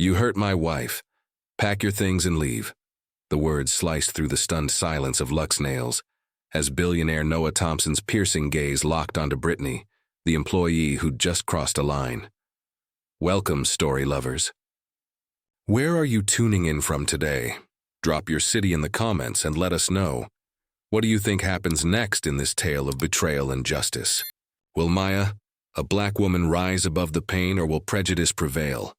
You hurt my wife. Pack your things and leave. The words sliced through the stunned silence of Luck's nails as billionaire Noah Thompson's piercing gaze locked onto Brittany, the employee who'd just crossed a line. Welcome, story lovers. Where are you tuning in from today? Drop your city in the comments and let us know. What do you think happens next in this tale of betrayal and justice? Will Maya, a black woman, rise above the pain, or will prejudice prevail?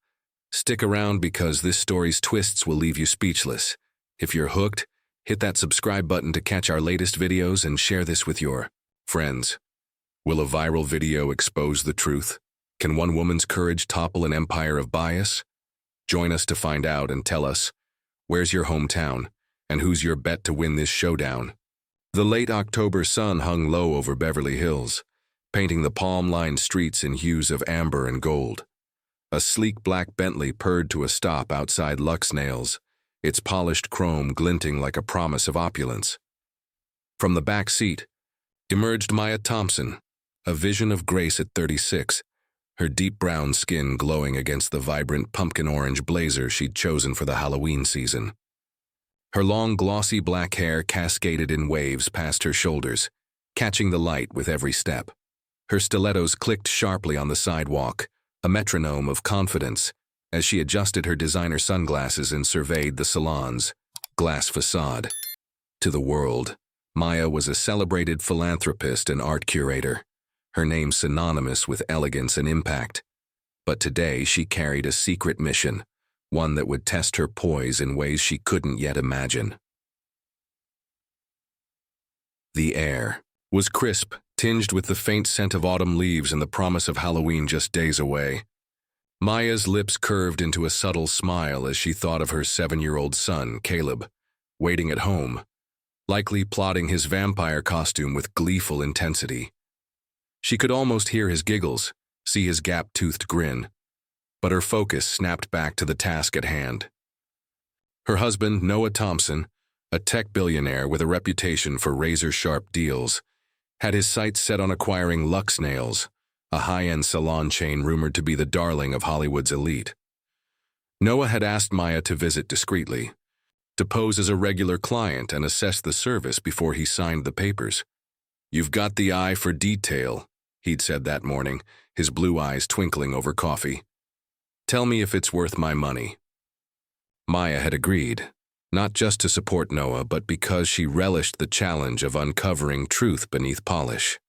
Stick around because this story's twists will leave you speechless. If you're hooked, hit that subscribe button to catch our latest videos and share this with your friends. Will a viral video expose the truth? Can one woman's courage topple an empire of bias? Join us to find out and tell us, where's your hometown, and who's your bet to win this showdown? The late October sun hung low over Beverly Hills, painting the palm-lined streets in hues of amber and gold. A sleek black Bentley purred to a stop outside Luck's Nails, its polished chrome glinting like a promise of opulence. From the back seat emerged Maya Thompson, a vision of grace at 36, her deep brown skin glowing against the vibrant pumpkin orange blazer she'd chosen for the Halloween season. Her long, glossy black hair cascaded in waves past her shoulders, catching the light with every step. Her stilettos clicked sharply on the sidewalk, a metronome of confidence, as she adjusted her designer sunglasses and surveyed the salon's glass facade. To the world, Maya was a celebrated philanthropist and art curator, her name synonymous with elegance and impact. But today she carried a secret mission, one that would test her poise in ways she couldn't yet imagine. The air was crisp, tinged with the faint scent of autumn leaves and the promise of Halloween just days away. Maya's lips curved into a subtle smile as she thought of her 7-year-old son, Caleb, waiting at home, likely plotting his vampire costume with gleeful intensity. She could almost hear his giggles, see his gap-toothed grin, but her focus snapped back to the task at hand. Her husband, Noah Thompson, a tech billionaire with a reputation for razor-sharp deals, had his sights set on acquiring Luck's Nails, a high-end salon chain rumored to be the darling of Hollywood's elite. Noah had asked Maya to visit discreetly, to pose as a regular client and assess the service before he signed the papers. "You've got the eye for detail," he'd said that morning, his blue eyes twinkling over coffee. "Tell me if it's worth my money." Maya had agreed, not just to support Noah, but because she relished the challenge of uncovering truth beneath polish.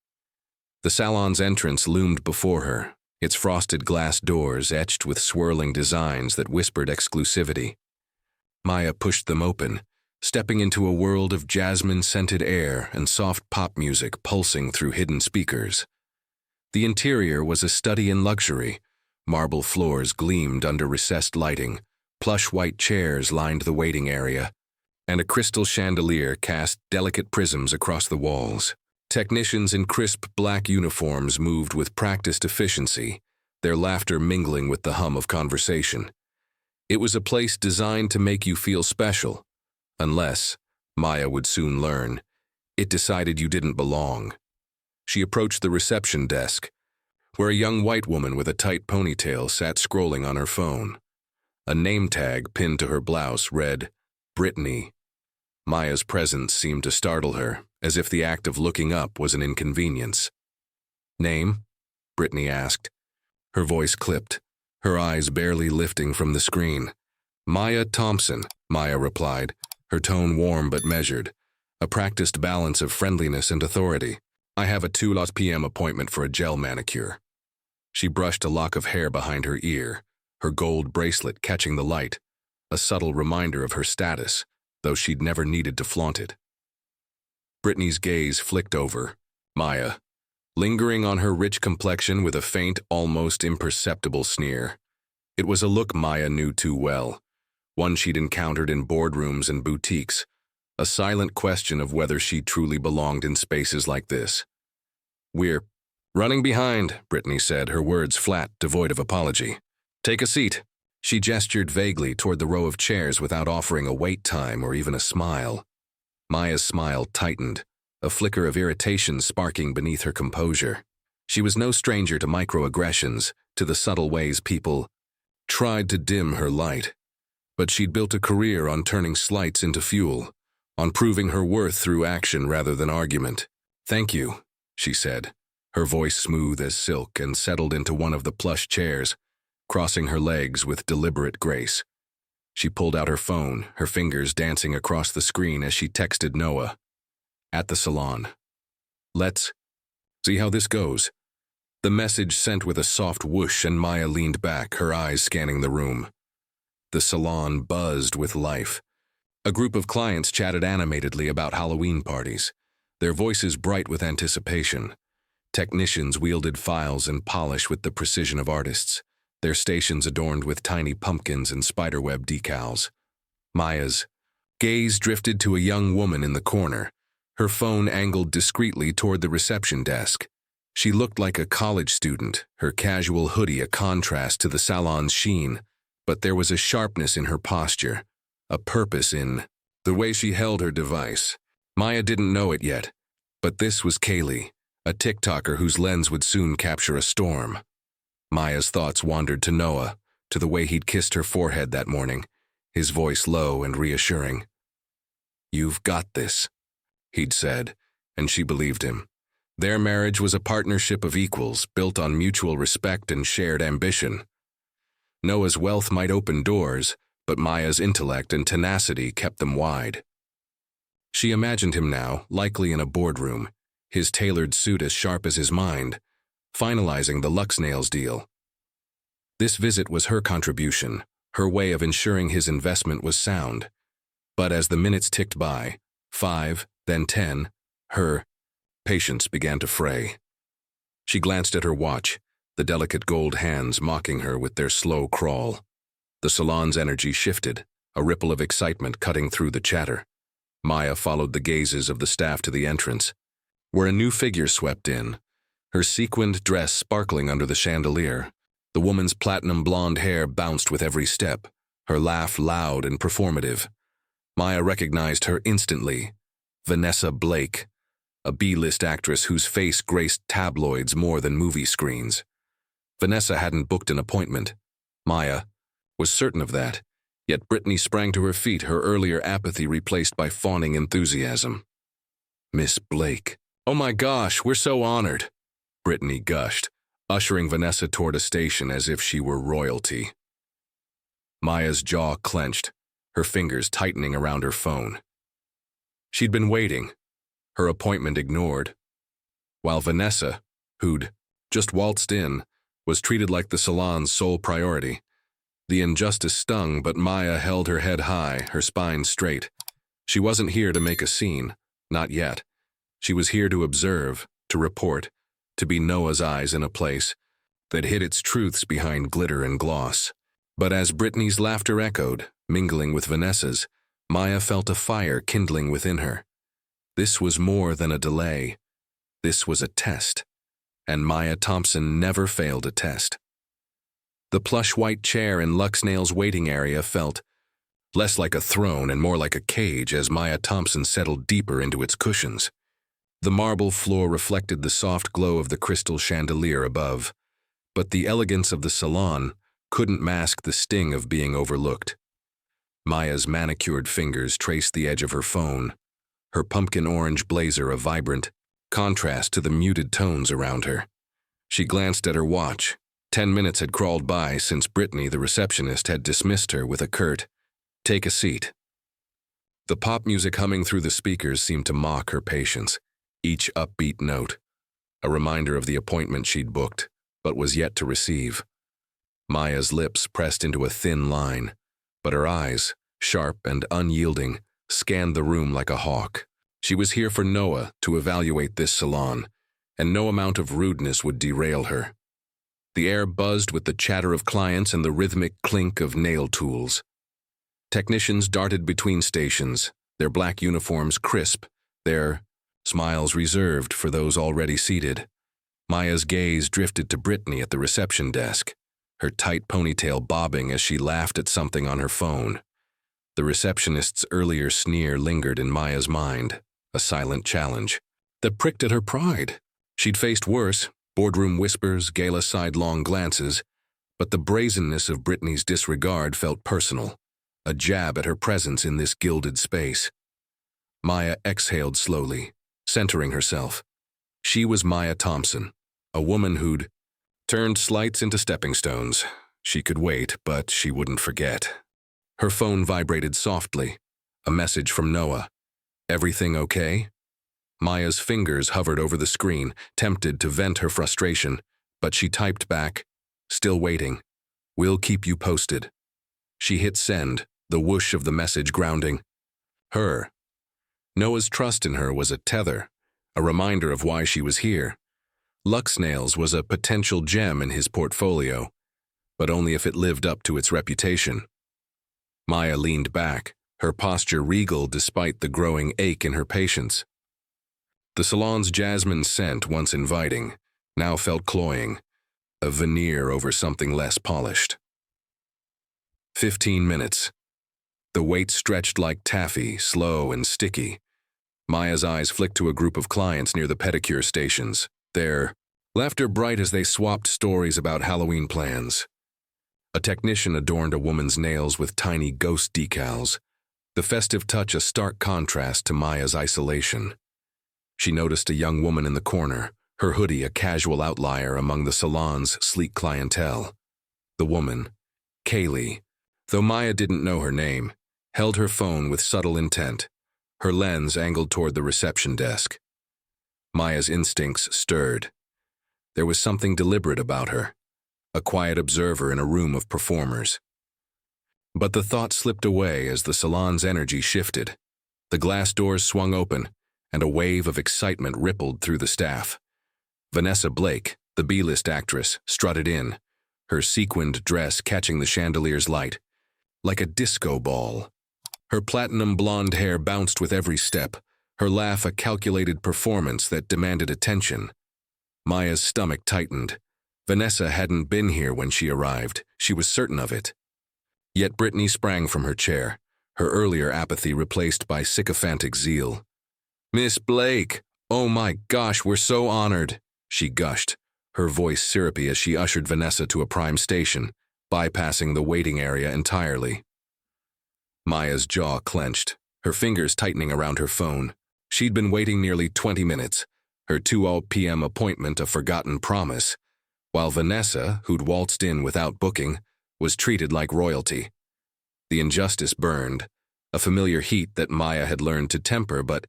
The salon's entrance loomed before her, its frosted glass doors etched with swirling designs that whispered exclusivity. Maya pushed them open, stepping into a world of jasmine-scented air and soft pop music pulsing through hidden speakers. The interior was a study in luxury. Marble floors gleamed under recessed lighting, plush white chairs lined the waiting area, and a crystal chandelier cast delicate prisms across the walls. Technicians in crisp black uniforms moved with practiced efficiency, their laughter mingling with the hum of conversation. It was a place designed to make you feel special, unless, Maya would soon learn, it decided you didn't belong. She approached the reception desk, where a young white woman with a tight ponytail sat scrolling on her phone. A name tag pinned to her blouse read, Brittany. Maya's presence seemed to startle her, as if the act of looking up was an inconvenience. "Name?" Brittany asked. Her voice clipped, her eyes barely lifting from the screen. "Maya Thompson," Maya replied, her tone warm but measured, a practiced balance of friendliness and authority. "I have a 2 p.m. appointment for a gel manicure." She brushed a lock of hair behind her ear, her gold bracelet catching the light, a subtle reminder of her status, though she'd never needed to flaunt it. Brittany's gaze flicked over Maya, lingering on her rich complexion with a faint, almost imperceptible sneer. It was a look Maya knew too well, one she'd encountered in boardrooms and boutiques, a silent question of whether she truly belonged in spaces like this. "We're running behind," Brittany said, her words flat, devoid of apology. "Take a seat." She gestured vaguely toward the row of chairs without offering a wait time or even a smile. Maya's smile tightened, a flicker of irritation sparking beneath her composure. She was no stranger to microaggressions, to the subtle ways people tried to dim her light. But she'd built a career on turning slights into fuel, on proving her worth through action rather than argument. "Thank you," she said, her voice smooth as silk, and settled into one of the plush chairs, crossing her legs with deliberate grace. She pulled out her phone, her fingers dancing across the screen as she texted Noah. "At the salon. Let's see how this goes." The message sent with a soft whoosh, and Maya leaned back, her eyes scanning the room. The salon buzzed with life. A group of clients chatted animatedly about Halloween parties, their voices bright with anticipation. Technicians wielded files and polish with the precision of artists, their stations adorned with tiny pumpkins and spiderweb decals. Maya's gaze drifted to a young woman in the corner, her phone angled discreetly toward the reception desk. She looked like a college student, her casual hoodie a contrast to the salon's sheen, but there was a sharpness in her posture, a purpose in the way she held her device. Maya didn't know it yet, but this was Kaylee, a TikToker whose lens would soon capture a storm. Maya's thoughts wandered to Noah, to the way he'd kissed her forehead that morning, his voice low and reassuring. "You've got this," he'd said, and she believed him. Their marriage was a partnership of equals, built on mutual respect and shared ambition. Noah's wealth might open doors, but Maya's intellect and tenacity kept them wide. She imagined him now, likely in a boardroom, his tailored suit as sharp as his mind, finalizing the Luxnails deal. This visit was her contribution, her way of ensuring his investment was sound. But as the minutes ticked by, 5, then 10, her patience began to fray. She glanced at her watch, the delicate gold hands mocking her with their slow crawl. The salon's energy shifted, a ripple of excitement cutting through the chatter. Maya followed the gazes of the staff to the entrance, where a new figure swept in, her sequined dress sparkling under the chandelier. The woman's platinum blonde hair bounced with every step, her laugh loud and performative. Maya recognized her instantly. Vanessa Blake, a B-list actress whose face graced tabloids more than movie screens. Vanessa hadn't booked an appointment. Maya was certain of that, yet Brittany sprang to her feet, her earlier apathy replaced by fawning enthusiasm. "Miss Blake. Oh my gosh, we're so honored," Brittany gushed, ushering Vanessa toward a station as if she were royalty. Maya's jaw clenched, her fingers tightening around her phone. She'd been waiting, her appointment ignored, while Vanessa, who'd just waltzed in, was treated like the salon's sole priority. The injustice stung, but Maya held her head high, her spine straight. She wasn't here to make a scene, not yet. She was here to observe, to report, to be Noah's eyes in a place that hid its truths behind glitter and gloss. But as Brittany's laughter echoed, mingling with Vanessa's, Maya felt a fire kindling within her. This was more than a delay. This was a test, and Maya Thompson never failed a test. The plush white chair in Luxnail's waiting area felt less like a throne and more like a cage as Maya Thompson settled deeper into its cushions. The marble floor reflected the soft glow of the crystal chandelier above, but the elegance of the salon couldn't mask the sting of being overlooked. Maya's manicured fingers traced the edge of her phone, her pumpkin orange blazer a vibrant contrast to the muted tones around her. She glanced at her watch. 10 minutes had crawled by since Brittany, the receptionist, had dismissed her with a curt, "Take a seat." The pop music humming through the speakers seemed to mock her patience, each upbeat note, a reminder of the appointment she'd booked, but was yet to receive. Maya's lips pressed into a thin line, but her eyes, sharp and unyielding, scanned the room like a hawk. She was here for Noah to evaluate this salon, and no amount of rudeness would derail her. The air buzzed with the chatter of clients and the rhythmic clink of nail tools. Technicians darted between stations, their black uniforms crisp, their smiles reserved for those already seated. Maya's gaze drifted to Brittany at the reception desk, her tight ponytail bobbing as she laughed at something on her phone. The receptionist's earlier sneer lingered in Maya's mind, a silent challenge that pricked at her pride. She'd faced worse, boardroom whispers, gala sidelong glances, But the brazenness of Brittany's disregard felt personal, a jab at her presence in this gilded space. Maya exhaled slowly, centering herself. She was Maya Thompson, a woman who'd turned slights into stepping stones. She could wait, but she wouldn't forget. Her phone vibrated softly. A message from Noah. "Everything okay?" Maya's fingers hovered over the screen, tempted to vent her frustration, but she typed back, "Still waiting. We'll keep you posted." She hit send, the whoosh of the message grounding her. Noah's trust in her was a tether, a reminder of why she was here. Lux Nails was a potential gem in his portfolio, but only if it lived up to its reputation. Maya leaned back, her posture regal despite the growing ache in her patience. The salon's jasmine scent, once inviting, now felt cloying, a veneer over something less polished. 15 minutes. The wait stretched like taffy, slow and sticky. Maya's eyes flicked to a group of clients near the pedicure stations, their laughter bright as they swapped stories about Halloween plans. A technician adorned a woman's nails with tiny ghost decals, the festive touch a stark contrast to Maya's isolation. She noticed a young woman in the corner, her hoodie a casual outlier among the salon's sleek clientele. The woman, Kaylee, though Maya didn't know her name, held her phone with subtle intent, her lens angled toward the reception desk. Maya's instincts stirred. There was something deliberate about her, a quiet observer in a room of performers. But the thought slipped away as the salon's energy shifted. The glass doors swung open, and a wave of excitement rippled through the staff. Vanessa Blake, the B-list actress, strutted in, her sequined dress catching the chandelier's light, like a disco ball. Her platinum blonde hair bounced with every step, her laugh a calculated performance that demanded attention. Maya's stomach tightened. Vanessa hadn't been here when she arrived, she was certain of it. Yet Brittany sprang from her chair, her earlier apathy replaced by sycophantic zeal. "Miss Blake, oh my gosh, we're so honored," she gushed, her voice syrupy as she ushered Vanessa to a prime station, bypassing the waiting area entirely. Maya's jaw clenched, her fingers tightening around her phone. She'd been waiting nearly 20 minutes, her 2 p.m. appointment a forgotten promise, while Vanessa, who'd waltzed in without booking, was treated like royalty. The injustice burned, a familiar heat that Maya had learned to temper but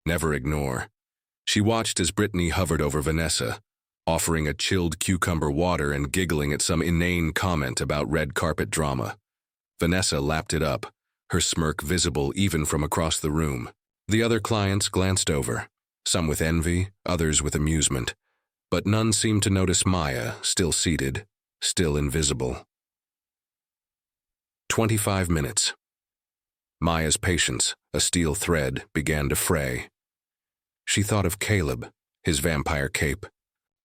never ignore. She watched as Brittany hovered over Vanessa, offering a chilled cucumber water and giggling at some inane comment about red carpet drama. Vanessa lapped it up, her smirk visible even from across the room. The other clients glanced over, some with envy, others with amusement, but none seemed to notice Maya, still seated, still invisible. 25 minutes. Maya's patience, a steel thread, began to fray. She thought of Caleb, his vampire cape,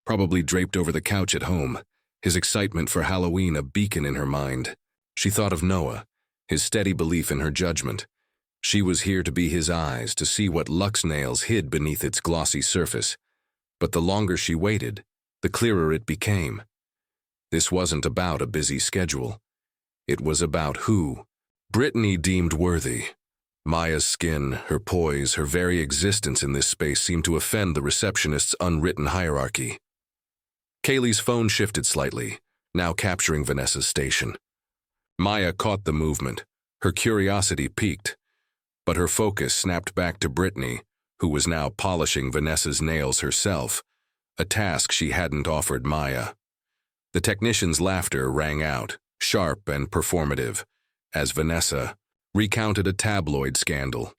probably draped over the couch at home, his excitement for Halloween a beacon in her mind. She thought of Noah, his steady belief in her judgment. She was here to be his eyes, to see what Lux Nails hid beneath its glossy surface. But the longer she waited, the clearer it became. This wasn't about a busy schedule. It was about who Brittany deemed worthy. Maya's skin, her poise, her very existence in this space seemed to offend the receptionist's unwritten hierarchy. Kaylee's phone shifted slightly, now capturing Vanessa's station. Maya caught the movement. Her curiosity piqued, but her focus snapped back to Brittany, who was now polishing Vanessa's nails herself, a task she hadn't offered Maya. The technician's laughter rang out, sharp and performative, as Vanessa recounted a tabloid scandal.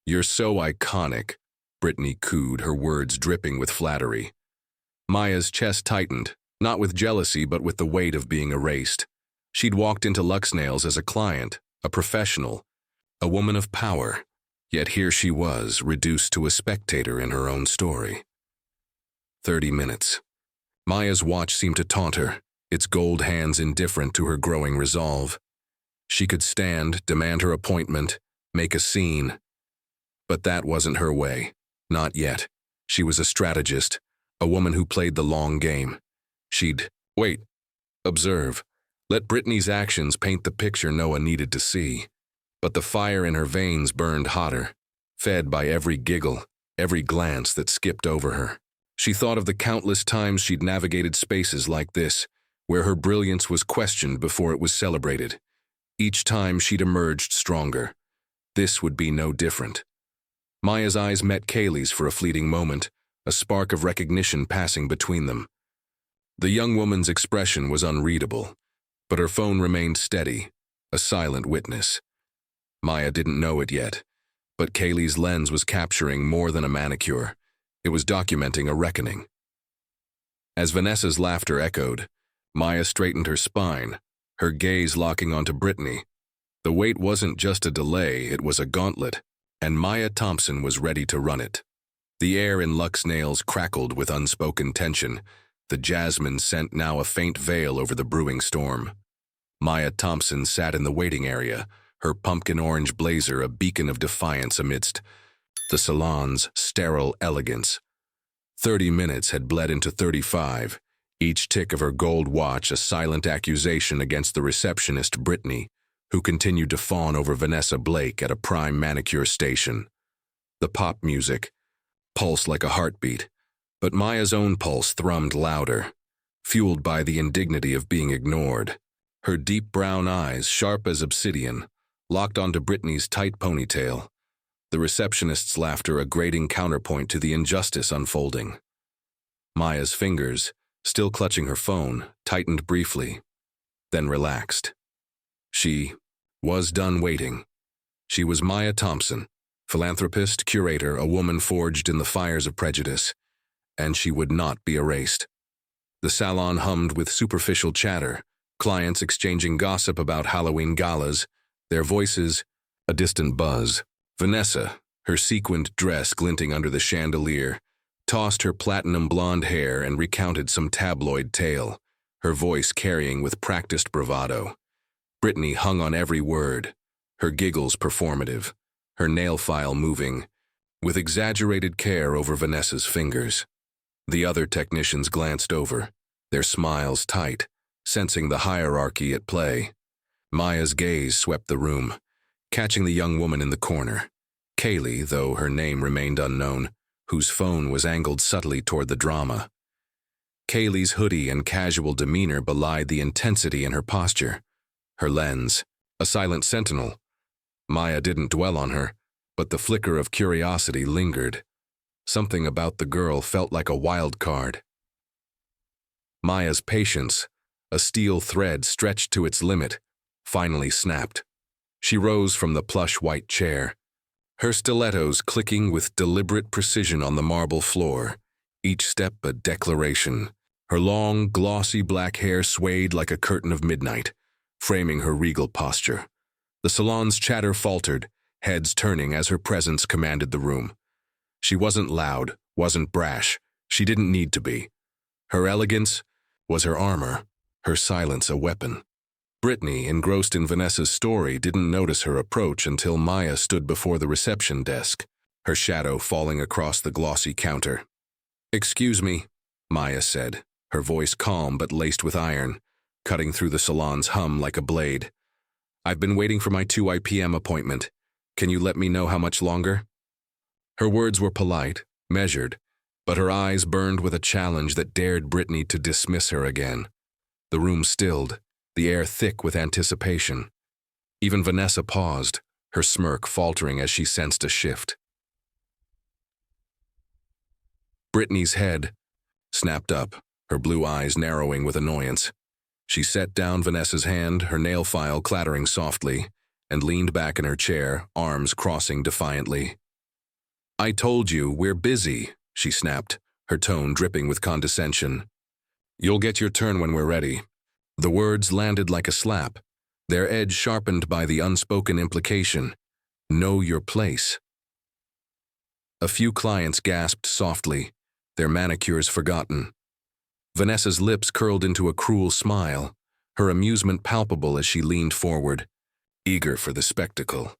"You're so iconic," Brittany cooed, her words dripping with flattery. Maya's chest tightened, not with jealousy but with the weight of being erased. She'd walked into Lux Nails as a client, a professional, a woman of power, yet here she was, reduced to a spectator in her own story. 30 minutes. Maya's watch seemed to taunt her, its gold hands indifferent to her growing resolve. She could stand, demand her appointment, make a scene. But that wasn't her way. Not yet. She was a strategist, a woman who played the long game. She'd, observe, Let Brittany's actions paint the picture Noah needed to see. But the fire in her veins burned hotter, fed by every giggle, every glance that skipped over her. She thought of the countless times she'd navigated spaces like this, where her brilliance was questioned before it was celebrated. Each time she'd emerged stronger. This would be no different. Maya's eyes met Kaylee's for a fleeting moment, a spark of recognition passing between them. The young woman's expression was unreadable, but her phone remained steady, a silent witness. Maya didn't know it yet, but Kaylee's lens was capturing more than a manicure. It was documenting a reckoning. As Vanessa's laughter echoed, Maya straightened her spine, her gaze locking onto Brittany. The wait wasn't just a delay, it was a gauntlet, and Maya Thompson was ready to run it. The air in Lux's nails crackled with unspoken tension, the jasmine scent now a faint veil over the brewing storm. Maya Thompson sat in the waiting area, her pumpkin orange blazer a beacon of defiance amidst the salon's sterile elegance. 30 minutes had bled into 35, each tick of her gold watch a silent accusation against the receptionist Brittany, who continued to fawn over Vanessa Blake at a prime manicure station. The pop music pulsed like a heartbeat, but Maya's own pulse thrummed louder, fueled by the indignity of being ignored. Her deep brown eyes, sharp as obsidian, locked onto Brittany's tight ponytail, the receptionist's laughter a grating counterpoint to the injustice unfolding. Maya's fingers, still clutching her phone, tightened briefly, then relaxed. She was done waiting. She was Maya Thompson, philanthropist, curator, a woman forged in the fires of prejudice, and she would not be erased. The salon hummed with superficial chatter, clients exchanging gossip about Halloween galas, their voices a distant buzz. Vanessa, her sequined dress glinting under the chandelier, tossed her platinum blonde hair and recounted some tabloid tale, her voice carrying with practiced bravado. Brittany hung on every word, her giggles performative, her nail file moving, with exaggerated care over Vanessa's fingers. The other technicians glanced over, their smiles tight, sensing the hierarchy at play. Maya's gaze swept the room, catching the young woman in the corner, Kaylee, though her name remained unknown, whose phone was angled subtly toward the drama. Kaylee's hoodie and casual demeanor belied the intensity in her posture. Her lens, a silent sentinel. Maya didn't dwell on her, but the flicker of curiosity lingered. Something about the girl felt like a wild card. Maya's patience, a steel thread stretched to its limit, finally snapped. She rose from the plush white chair, her stilettos clicking with deliberate precision on the marble floor, each step a declaration. Her long, glossy black hair swayed like a curtain of midnight, framing her regal posture. The salon's chatter faltered, heads turning as her presence commanded the room. She wasn't loud, wasn't brash. She didn't need to be. Her elegance was her armor, her silence a weapon. Brittany, engrossed in Vanessa's story, didn't notice her approach until Maya stood before the reception desk, her shadow falling across the glossy counter. "Excuse me," Maya said, her voice calm but laced with iron, cutting through the salon's hum like a blade. "I've been waiting for my 2 p.m. appointment. Can you let me know how much longer?" Her words were polite, measured, but her eyes burned with a challenge that dared Brittany to dismiss her again. The room stilled, the air thick with anticipation. Even Vanessa paused, her smirk faltering as she sensed a shift. Brittany's head snapped up, her blue eyes narrowing with annoyance. She set down Vanessa's hand, her nail file clattering softly, and leaned back in her chair, arms crossing defiantly. "I told you, we're busy," she snapped, her tone dripping with condescension. "You'll get your turn when we're ready." The words landed like a slap, their edge sharpened by the unspoken implication. Know your place. A few clients gasped softly, their manicures forgotten. Vanessa's lips curled into a cruel smile, her amusement palpable as she leaned forward, eager for the spectacle.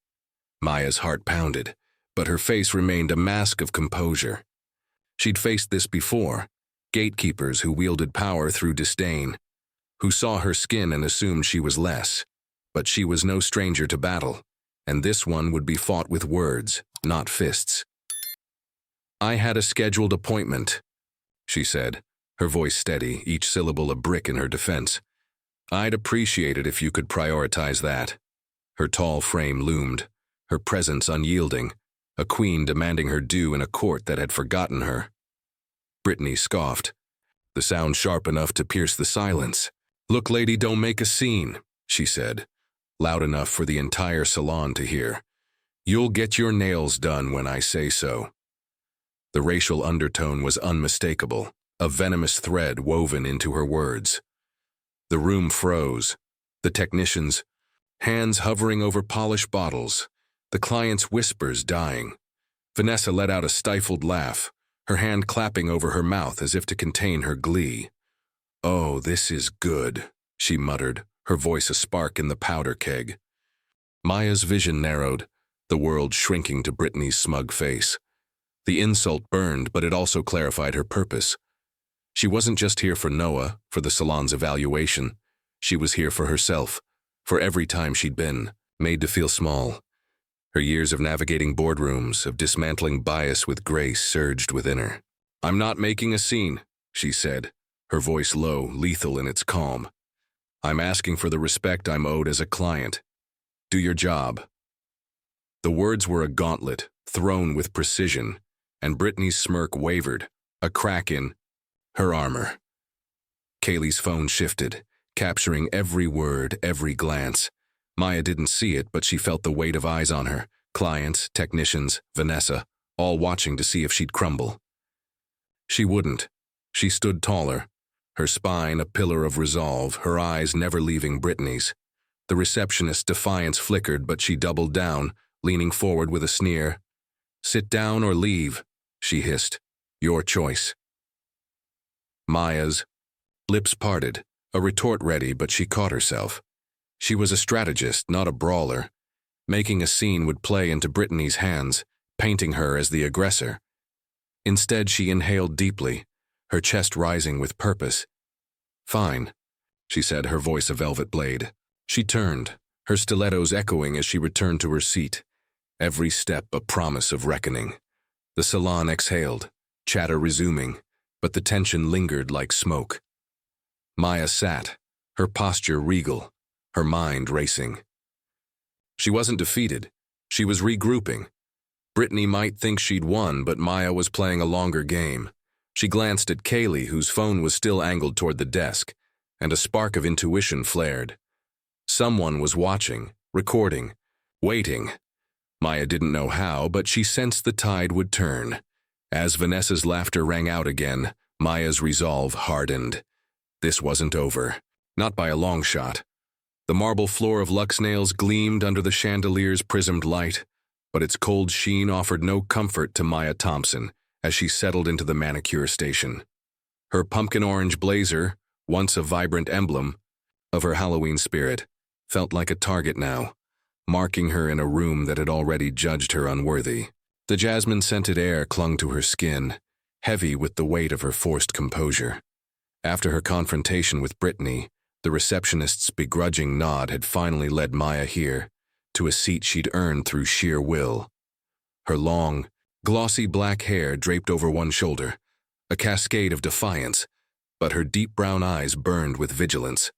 Maya's heart pounded, but her face remained a mask of composure. She'd faced this before, gatekeepers who wielded power through disdain, who saw her skin and assumed she was less. But she was no stranger to battle, and this one would be fought with words, not fists. "I had a scheduled appointment," she said, her voice steady, each syllable a brick in her defense. "I'd appreciate it if you could prioritize that." Her tall frame loomed, her presence unyielding, a queen demanding her due in a court that had forgotten her. Brittany scoffed, the sound sharp enough to pierce the silence. "Look, lady, don't make a scene," she said, loud enough for the entire salon to hear. "You'll get your nails done when I say so." The racial undertone was unmistakable, a venomous thread woven into her words. The room froze, the technicians' hands hovering over polished bottles, the client's whispers dying. Vanessa let out a stifled laugh, her hand clapping over her mouth as if to contain her glee. "Oh, this is good," she muttered, her voice a spark in the powder keg. Maya's vision narrowed, the world shrinking to Brittany's smug face. The insult burned, but it also clarified her purpose. She wasn't just here for Noah, for the salon's evaluation. She was here for herself, for every time she'd been made to feel small. Her years of navigating boardrooms, of dismantling bias with grace surged within her. "I'm not making a scene," she said, her voice low, lethal in its calm. "I'm asking for the respect I'm owed as a client. Do your job." The words were a gauntlet, thrown with precision, and Brittany's smirk wavered, a crack in her armor. Kaylee's phone shifted, capturing every word, every glance. Maya didn't see it, but she felt the weight of eyes on her, clients, technicians, Vanessa, all watching to see if she'd crumble. She wouldn't. She stood taller, her spine a pillar of resolve, her eyes never leaving Brittany's. The receptionist's defiance flickered, but she doubled down, leaning forward with a sneer. "Sit down or leave," she hissed. "Your choice." Maya's lips parted, a retort ready, but she caught herself. She was a strategist, not a brawler. Making a scene would play into Brittany's hands, painting her as the aggressor. Instead, she inhaled deeply, her chest rising with purpose. "Fine," she said, her voice a velvet blade. She turned, her stilettos echoing as she returned to her seat, every step a promise of reckoning. The salon exhaled, chatter resuming, but the tension lingered like smoke. Maya sat, her posture regal, her mind racing. She wasn't defeated. She was regrouping. Brittany might think she'd won, but Maya was playing a longer game. She glanced at Kaylee, whose phone was still angled toward the desk, and a spark of intuition flared. Someone was watching, recording, waiting. Maya didn't know how, but she sensed the tide would turn. As Vanessa's laughter rang out again, Maya's resolve hardened. This wasn't over. Not by a long shot. The marble floor of Luxe Nails gleamed under the chandelier's prismed light, but its cold sheen offered no comfort to Maya Thompson as she settled into the manicure station. Her pumpkin orange blazer, once a vibrant emblem of her Halloween spirit, felt like a target now, marking her in a room that had already judged her unworthy. The jasmine-scented air clung to her skin, heavy with the weight of her forced composure. After her confrontation with Brittany, the receptionist's begrudging nod had finally led Maya here, to a seat she'd earned through sheer will. Her long, glossy black hair draped over one shoulder, a cascade of defiance, but her deep brown eyes burned with vigilance.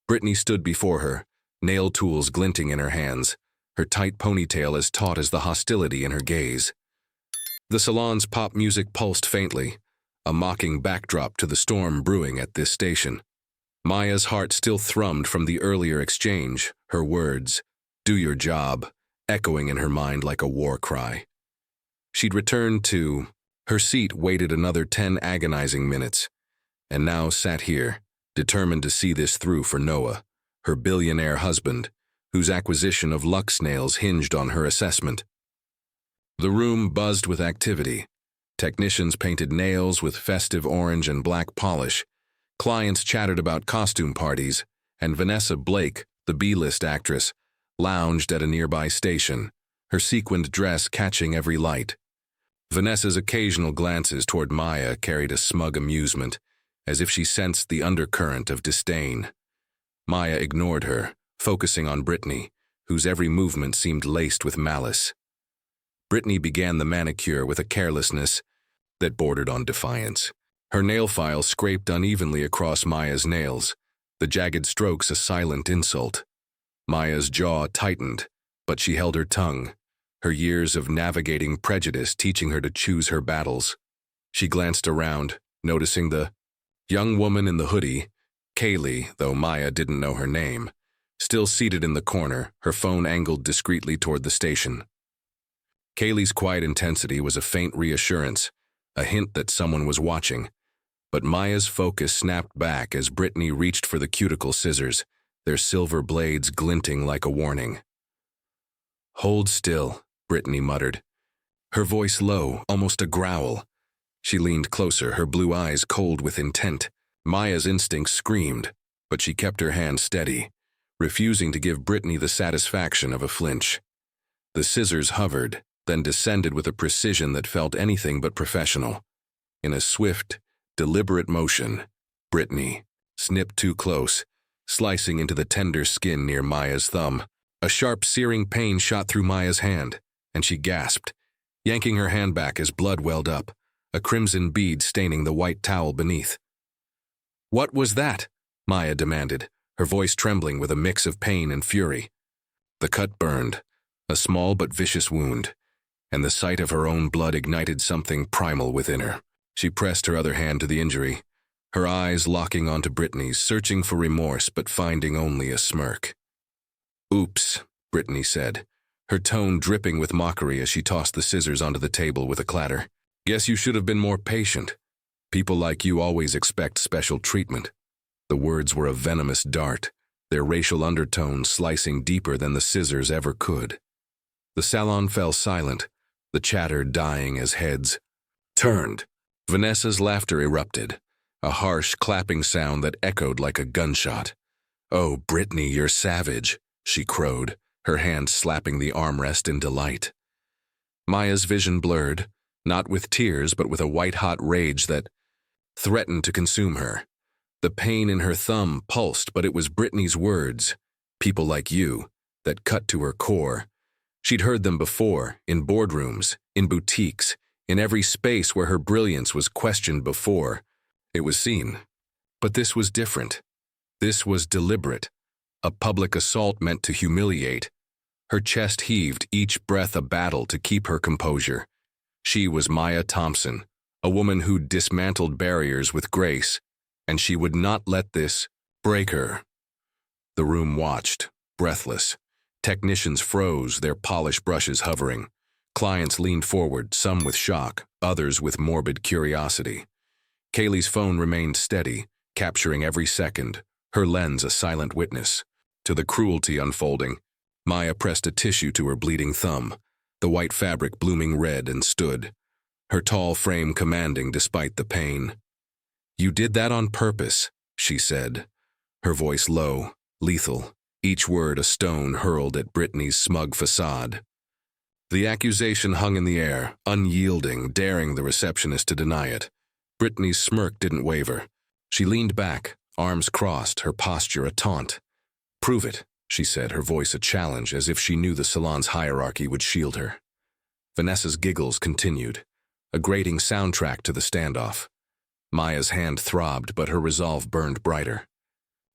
Brittany stood before her, nail tools glinting in her hands, her tight ponytail as taut as the hostility in her gaze. The salon's pop music pulsed faintly, a mocking backdrop to the storm brewing at this station. Maya's heart still thrummed from the earlier exchange, her words, "Do your job," echoing in her mind like a war cry. She'd returned to her seat, waited another 10 agonizing minutes, and now sat here, determined to see this through for Noah, her billionaire husband, whose acquisition of Luxe Nails hinged on her assessment. The room buzzed with activity. Technicians painted nails with festive orange and black polish. Clients chattered about costume parties, and Vanessa Blake, the B-list actress, lounged at a nearby station, her sequined dress catching every light. Vanessa's occasional glances toward Maya carried a smug amusement, as if she sensed the undercurrent of disdain. Maya ignored her, focusing on Brittany, whose every movement seemed laced with malice. Brittany began the manicure with a carelessness that bordered on defiance. Her nail file scraped unevenly across Maya's nails, the jagged strokes a silent insult. Maya's jaw tightened, but she held her tongue, her years of navigating prejudice teaching her to choose her battles. She glanced around, noticing the young woman in the hoodie, Kaylee, though Maya didn't know her name, still seated in the corner, her phone angled discreetly toward the station. Kaylee's quiet intensity was a faint reassurance, a hint that someone was watching, but Maya's focus snapped back as Brittany reached for the cuticle scissors, their silver blades glinting like a warning. "Hold still," Brittany muttered, her voice low, almost a growl. She leaned closer, her blue eyes cold with intent. Maya's instincts screamed, but she kept her hand steady, refusing to give Brittany the satisfaction of a flinch. The scissors hovered, then descended with a precision that felt anything but professional. In a swift, deliberate motion, Brittany snipped too close, slicing into the tender skin near Maya's thumb. A sharp, searing pain shot through Maya's hand, and she gasped, yanking her hand back as blood welled up, a crimson bead staining the white towel beneath. "What was that?" Maya demanded, her voice trembling with a mix of pain and fury. The cut burned, a small but vicious wound, and the sight of her own blood ignited something primal within her. She pressed her other hand to the injury, her eyes locking onto Brittany's, searching for remorse but finding only a smirk. "Oops," Brittany said, her tone dripping with mockery as she tossed the scissors onto the table with a clatter. "Guess you should have been more patient. People like you always expect special treatment." The words were a venomous dart, their racial undertones slicing deeper than the scissors ever could. The salon fell silent, the chatter dying as heads turned. Vanessa's laughter erupted, a harsh, clapping sound that echoed like a gunshot. "Oh, Brittany, you're savage," she crowed, her hand slapping the armrest in delight. Maya's vision blurred, not with tears but with a white-hot rage that threatened to consume her. The pain in her thumb pulsed, but it was Brittany's words, "people like you," that cut to her core. She'd heard them before, in boardrooms, in boutiques, in every space where her brilliance was questioned before. It was seen. But this was different. This was deliberate, a public assault meant to humiliate. Her chest heaved, each breath a battle to keep her composure. She was Maya Thompson, a woman who'd dismantled barriers with grace, and she would not let this break her. The room watched, breathless. Technicians froze, their polished brushes hovering. Clients leaned forward, some with shock, others with morbid curiosity. Kaylee's phone remained steady, capturing every second, her lens a silent witness. To the cruelty unfolding, Maya pressed a tissue to her bleeding thumb, the white fabric blooming red, and stood, her tall frame commanding despite the pain. "You did that on purpose," she said, her voice low, lethal, each word a stone hurled at Brittany's smug facade. The accusation hung in the air, unyielding, daring the receptionist to deny it. Brittany's smirk didn't waver. She leaned back, arms crossed, her posture a taunt. "Prove it," she said, her voice a challenge, as if she knew the salon's hierarchy would shield her. Vanessa's giggles continued, a grating soundtrack to the standoff. Maya's hand throbbed, but her resolve burned brighter.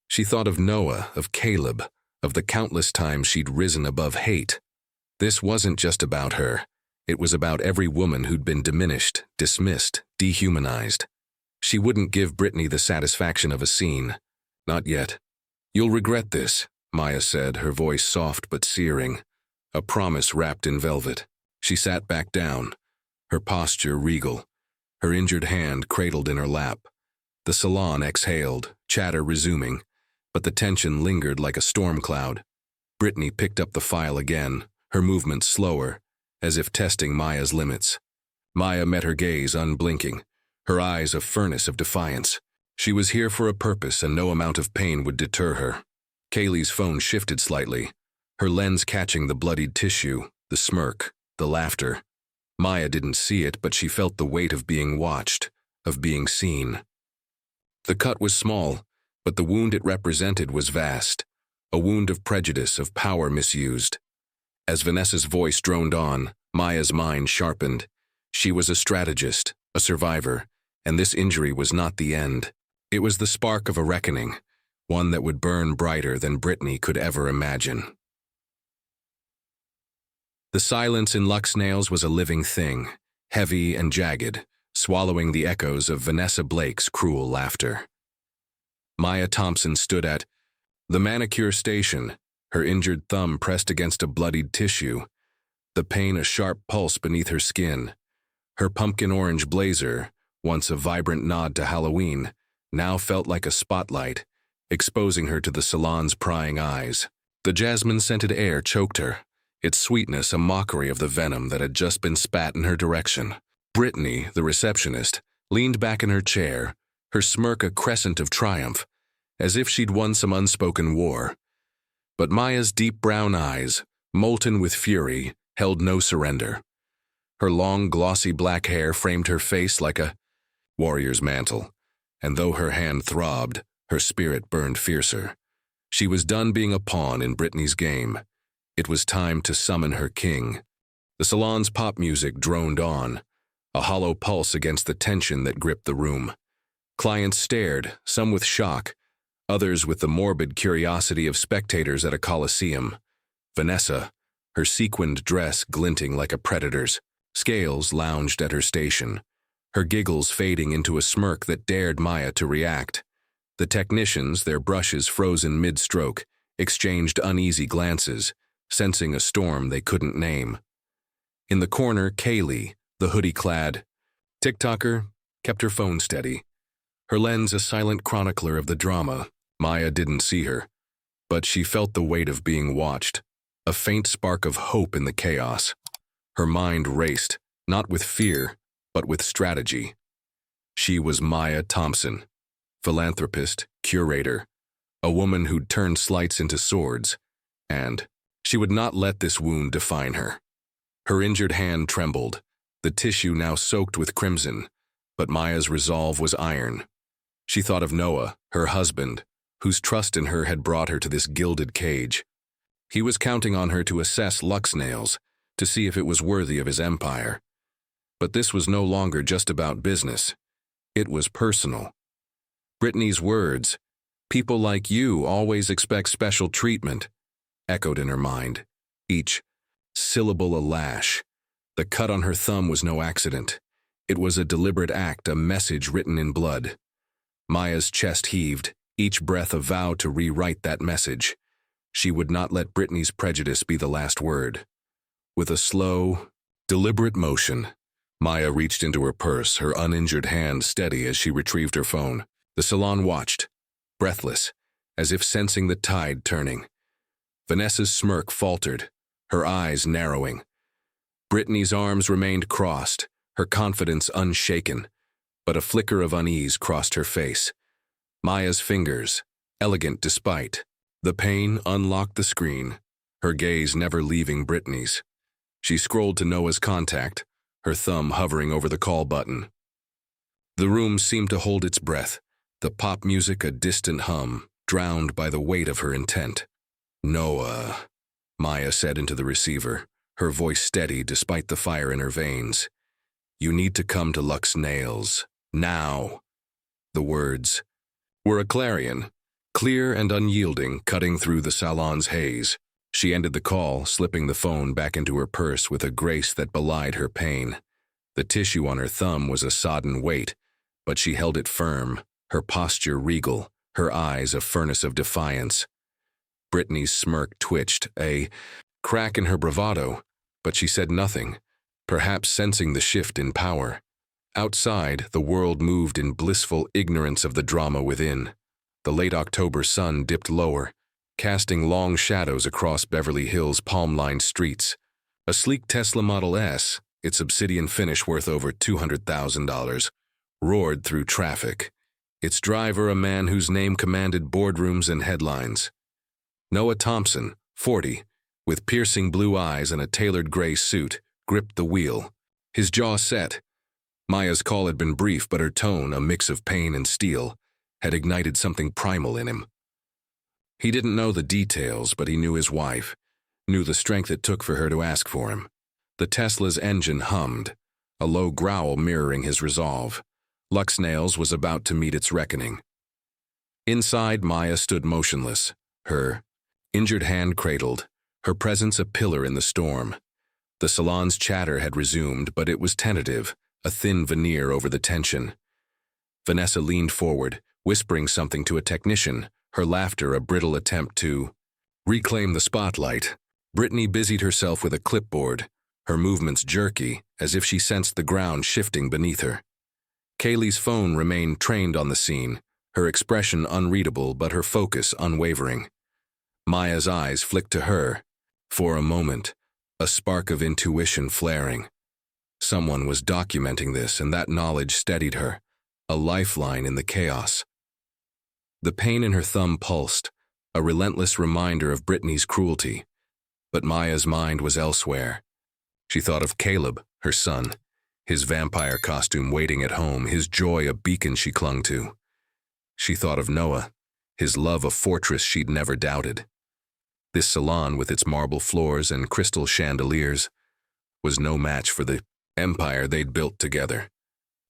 She thought of Noah, of Caleb, of the countless times she'd risen above hate. This wasn't just about her. It was about every woman who'd been diminished, dismissed, dehumanized. She wouldn't give Brittany the satisfaction of a scene. Not yet. "You'll regret this," Maya said, her voice soft but searing, a promise wrapped in velvet. She sat back down, her posture regal, her injured hand cradled in her lap. The salon exhaled, chatter resuming, but the tension lingered like a storm cloud. Brittany picked up the file again, her movements slower, as if testing Maya's limits. Maya met her gaze unblinking, her eyes a furnace of defiance. She was here for a purpose, and no amount of pain would deter her. Kaylee's phone shifted slightly, her lens catching the bloodied tissue, the smirk, the laughter. Maya didn't see it, but she felt the weight of being watched, of being seen. The cut was small, but the wound it represented was vast, a wound of prejudice, of power misused. As Vanessa's voice droned on, Maya's mind sharpened. She was a strategist, a survivor, and this injury was not the end. It was the spark of a reckoning, one that would burn brighter than Brittany could ever imagine. The silence in Lux's nails was a living thing, heavy and jagged, swallowing the echoes of Vanessa Blake's cruel laughter. Maya Thompson stood at the manicure station, her injured thumb pressed against a bloodied tissue, the pain a sharp pulse beneath her skin. Her pumpkin orange blazer, once a vibrant nod to Halloween, now felt like a spotlight, exposing her to the salon's prying eyes. The jasmine-scented air choked her, its sweetness a mockery of the venom that had just been spat in her direction. Brittany, the receptionist, leaned back in her chair, her smirk a crescent of triumph, as if she'd won some unspoken war. But Maya's deep brown eyes, molten with fury, held no surrender. Her long, glossy black hair framed her face like a warrior's mantle, and though her hand throbbed, her spirit burned fiercer. She was done being a pawn in Brittany's game. It was time to summon her king. The salon's pop music droned on, a hollow pulse against the tension that gripped the room. Clients stared, some with shock, others with the morbid curiosity of spectators at a coliseum. Vanessa, her sequined dress glinting like a predator's, scales lounged at her station, her giggles fading into a smirk that dared Maya to react. The technicians, their brushes frozen mid-stroke, exchanged uneasy glances, sensing a storm they couldn't name. In the corner, Kaylee, the hoodie-clad TikToker, kept her phone steady, her lens a silent chronicler of the drama. Maya didn't see her, but she felt the weight of being watched, a faint spark of hope in the chaos. Her mind raced, not with fear, but with strategy. She was Maya Thompson, philanthropist, curator, a woman who'd turned slights into swords, and she would not let this wound define her. Her injured hand trembled, the tissue now soaked with crimson, but Maya's resolve was iron. She thought of Noah, her husband, whose trust in her had brought her to this gilded cage. He was counting on her to assess Lux's nails, to see if it was worthy of his empire. But this was no longer just about business. It was personal. Brittany's words, "People like you always expect special treatment," echoed in her mind, each syllable a lash. The cut on her thumb was no accident. It was a deliberate act, a message written in blood. Maya's chest heaved, each breath a vow to rewrite that message. She would not let Brittany's prejudice be the last word. With a slow, deliberate motion, Maya reached into her purse, her uninjured hand steady as she retrieved her phone. The salon watched, breathless, as if sensing the tide turning. Vanessa's smirk faltered, her eyes narrowing. Brittany's arms remained crossed, her confidence unshaken, but a flicker of unease crossed her face. Maya's fingers, elegant despite the pain, unlocked the screen, her gaze never leaving Brittany's. She scrolled to Noah's contact, her thumb hovering over the call button. The room seemed to hold its breath, the pop music a distant hum, drowned by the weight of her intent. "Noah," Maya said into the receiver, her voice steady despite the fire in her veins. "You need to come to Lux's nails, now." The words were a clarion, clear and unyielding, cutting through the salon's haze. She ended the call, slipping the phone back into her purse with a grace that belied her pain. The tissue on her thumb was a sodden weight, but she held it firm, her posture regal, her eyes a furnace of defiance. Brittany's smirk twitched, a crack in her bravado, but she said nothing, perhaps sensing the shift in power. Outside, the world moved in blissful ignorance of the drama within. The late October sun dipped lower, casting long shadows across Beverly Hills' palm-lined streets. A sleek Tesla Model S, its obsidian finish worth over $200,000, roared through traffic, its driver a man whose name commanded boardrooms and headlines. Noah Thompson, 40, with piercing blue eyes and a tailored gray suit, gripped the wheel, his jaw set. Maya's call had been brief, but her tone, a mix of pain and steel, had ignited something primal in him. He didn't know the details, but he knew his wife, knew the strength it took for her to ask for him. The Tesla's engine hummed, a low growl mirroring his resolve. Luxnails was about to meet its reckoning. Inside, Maya stood motionless, her injured hand cradled, her presence a pillar in the storm. The salon's chatter had resumed, but it was tentative, a thin veneer over the tension. Vanessa leaned forward, whispering something to a technician, her laughter a brittle attempt to reclaim the spotlight. Brittany busied herself with a clipboard, her movements jerky, as if she sensed the ground shifting beneath her. Kaylee's phone remained trained on the scene, her expression unreadable but her focus unwavering. Maya's eyes flicked to her. For a moment, a spark of intuition flaring. Someone was documenting this, and that knowledge steadied her, a lifeline in the chaos. The pain in her thumb pulsed, a relentless reminder of Brittany's cruelty. But Maya's mind was elsewhere. She thought of Caleb, her son, his vampire costume waiting at home, his joy a beacon she clung to. She thought of Noah, his love a fortress she'd never doubted. This salon, with its marble floors and crystal chandeliers, was no match for the empire they'd built together.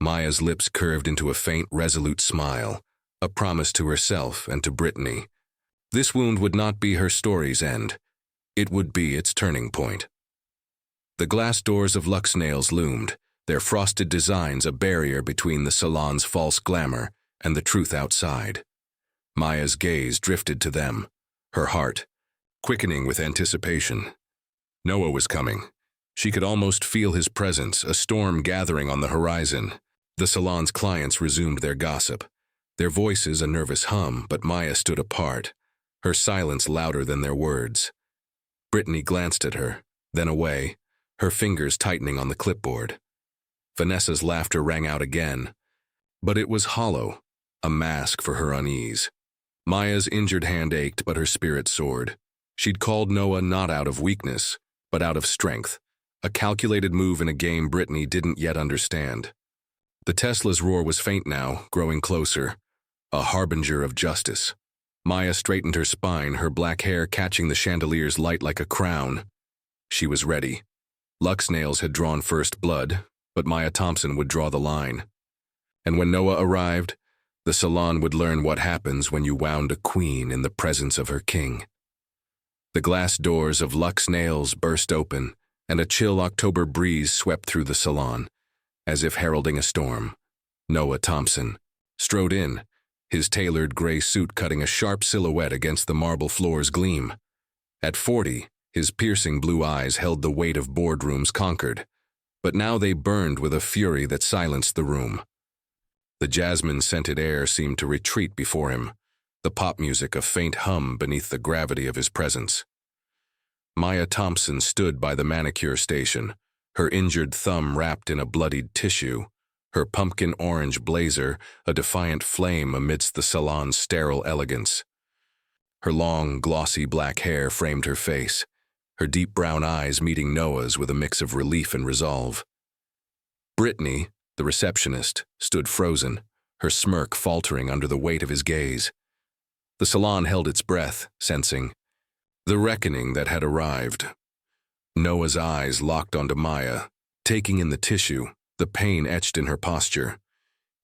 Maya's lips curved into a faint, resolute smile, a promise to herself and to Brittany. This wound would not be her story's end. It would be its turning point. The glass doors of Luxnails loomed, their frosted designs a barrier between the salon's false glamour and the truth outside. Maya's gaze drifted to them, her heart quickening with anticipation. Noah was coming. She could almost feel his presence, a storm gathering on the horizon. The salon's clients resumed their gossip, their voices a nervous hum, but Maya stood apart, her silence louder than their words. Brittany glanced at her, then away, her fingers tightening on the clipboard. Vanessa's laughter rang out again, but it was hollow, a mask for her unease. Maya's injured hand ached, but her spirit soared. She'd called Noah not out of weakness, but out of strength, a calculated move in a game Brittany didn't yet understand. The Tesla's roar was faint now, growing closer, a harbinger of justice. Maya straightened her spine, her black hair catching the chandelier's light like a crown. She was ready. Luxnails had drawn first blood, but Maya Thompson would draw the line. And when Noah arrived, the salon would learn what happens when you wound a queen in the presence of her king. The glass doors of Luxnails burst open, and a chill October breeze swept through the salon, as if heralding a storm. Noah Thompson strode in, his tailored gray suit cutting a sharp silhouette against the marble floor's gleam. At 40, his piercing blue eyes held the weight of boardrooms conquered, but now they burned with a fury that silenced the room. The jasmine-scented air seemed to retreat before him, the pop music a faint hum beneath the gravity of his presence. Maya Thompson stood by the manicure station, her injured thumb wrapped in a bloodied tissue, her pumpkin orange blazer a defiant flame amidst the salon's sterile elegance. Her long, glossy black hair framed her face, her deep brown eyes meeting Noah's with a mix of relief and resolve. Brittany, the receptionist, stood frozen, her smirk faltering under the weight of his gaze. The salon held its breath, sensing the reckoning that had arrived. Noah's eyes locked onto Maya, taking in the tissue, the pain etched in her posture.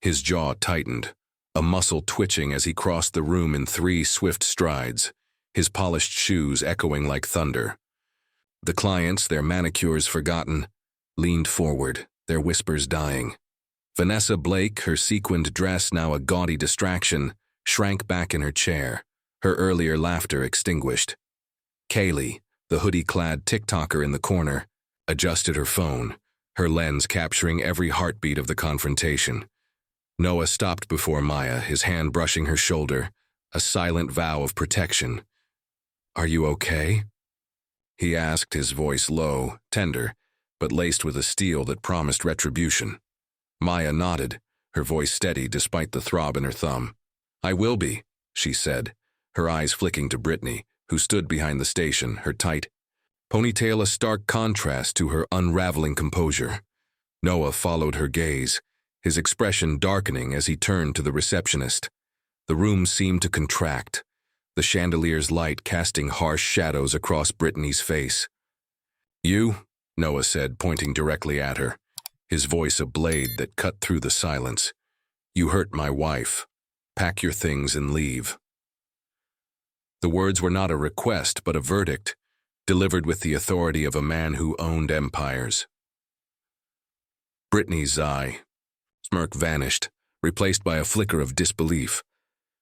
His jaw tightened, a muscle twitching as he crossed the room in 3 swift strides, his polished shoes echoing like thunder. The clients, their manicures forgotten, leaned forward, their whispers dying. Vanessa Blake, her sequined dress now a gaudy distraction, shrank back in her chair, her earlier laughter extinguished. Kaylee, the hoodie-clad TikToker in the corner, adjusted her phone, her lens capturing every heartbeat of the confrontation. Noah stopped before Maya, his hand brushing her shoulder, a silent vow of protection. "Are you okay?" he asked, his voice low, tender, but laced with a steel that promised retribution. Maya nodded, her voice steady despite the throb in her thumb. "I will be," she said, her eyes flicking to Brittany, who stood behind the station, her tight ponytail a stark contrast to her unraveling composure. Noah followed her gaze, his expression darkening as he turned to the receptionist. The room seemed to contract, the chandelier's light casting harsh shadows across Brittany's face. "You?" Noah said, pointing directly at her, his voice a blade that cut through the silence. "You hurt my wife. Pack your things and leave." The words were not a request, but a verdict, delivered with the authority of a man who owned empires. Brittany's smirk vanished, replaced by a flicker of disbelief.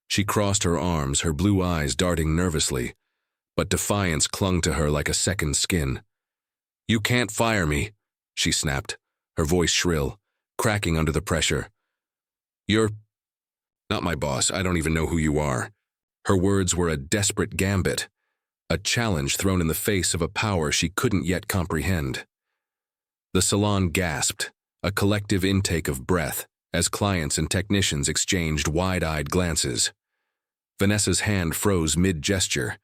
She crossed her arms, her blue eyes darting nervously, but defiance clung to her like a second skin. "You can't fire me," she snapped, her voice shrill, cracking under the pressure. "You're not my boss. I don't even know who you are." Her words were a desperate gambit, a challenge thrown in the face of a power she couldn't yet comprehend. The salon gasped, a collective intake of breath, as clients and technicians exchanged wide-eyed glances. Vanessa's hand froze mid-gesture,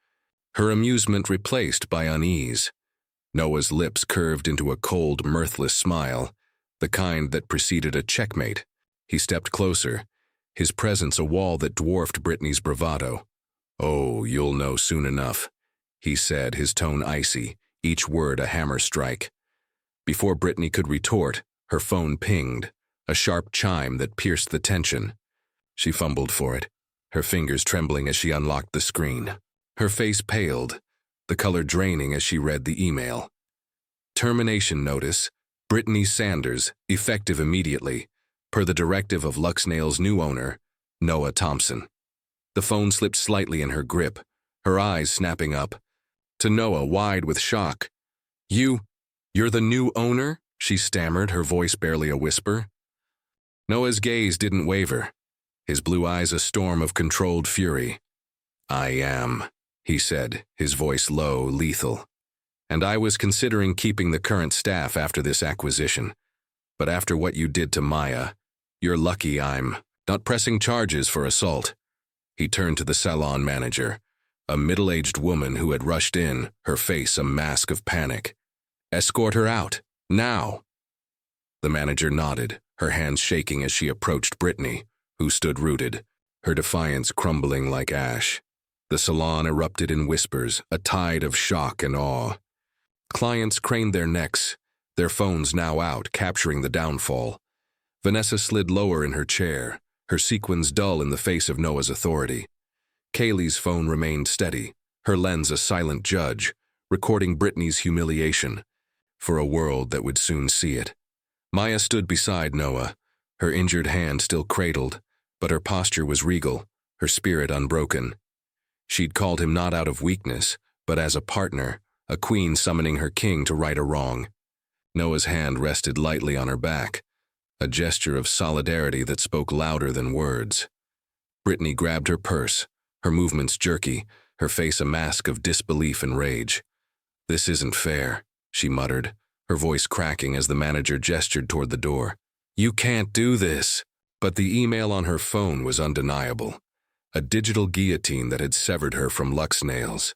her amusement replaced by unease. Noah's lips curved into a cold, mirthless smile, the kind that preceded a checkmate. He stepped closer, his presence a wall that dwarfed Brittany's bravado. "Oh, you'll know soon enough," he said, his tone icy, each word a hammer strike. Before Brittany could retort, her phone pinged, a sharp chime that pierced the tension. She fumbled for it, her fingers trembling as she unlocked the screen. Her face paled, the color draining as she read the email. Termination notice, Brittany Sanders, effective immediately, per the directive of Luxnail's new owner, Noah Thompson. The phone slipped slightly in her grip, her eyes snapping up. To Noah, wide with shock. You're the new owner?" she stammered, her voice barely a whisper. Noah's gaze didn't waver, his blue eyes a storm of controlled fury. "I am," he said, his voice low, lethal. "And I was considering keeping the current staff after this acquisition. But after what you did to Maya, you're lucky I'm not pressing charges for assault." He turned to the salon manager, a middle-aged woman who had rushed in, her face a mask of panic. "Escort her out, now." The manager nodded, her hands shaking as she approached Brittany, who stood rooted, her defiance crumbling like ash. The salon erupted in whispers, a tide of shock and awe. Clients craned their necks, their phones now out, capturing the downfall. Vanessa slid lower in her chair, her sequins dull in the face of Noah's authority. Kaylee's phone remained steady, her lens a silent judge, recording Brittany's humiliation, for a world that would soon see it. Maya stood beside Noah, her injured hand still cradled, but her posture was regal, her spirit unbroken. She'd called him not out of weakness, but as a partner, a queen summoning her king to right a wrong. Noah's hand rested lightly on her back, a gesture of solidarity that spoke louder than words. Brittany grabbed her purse, her movements jerky, her face a mask of disbelief and rage. "This isn't fair," she muttered, her voice cracking as the manager gestured toward the door. "You can't do this." But the email on her phone was undeniable, a digital guillotine that had severed her from Luxnail's.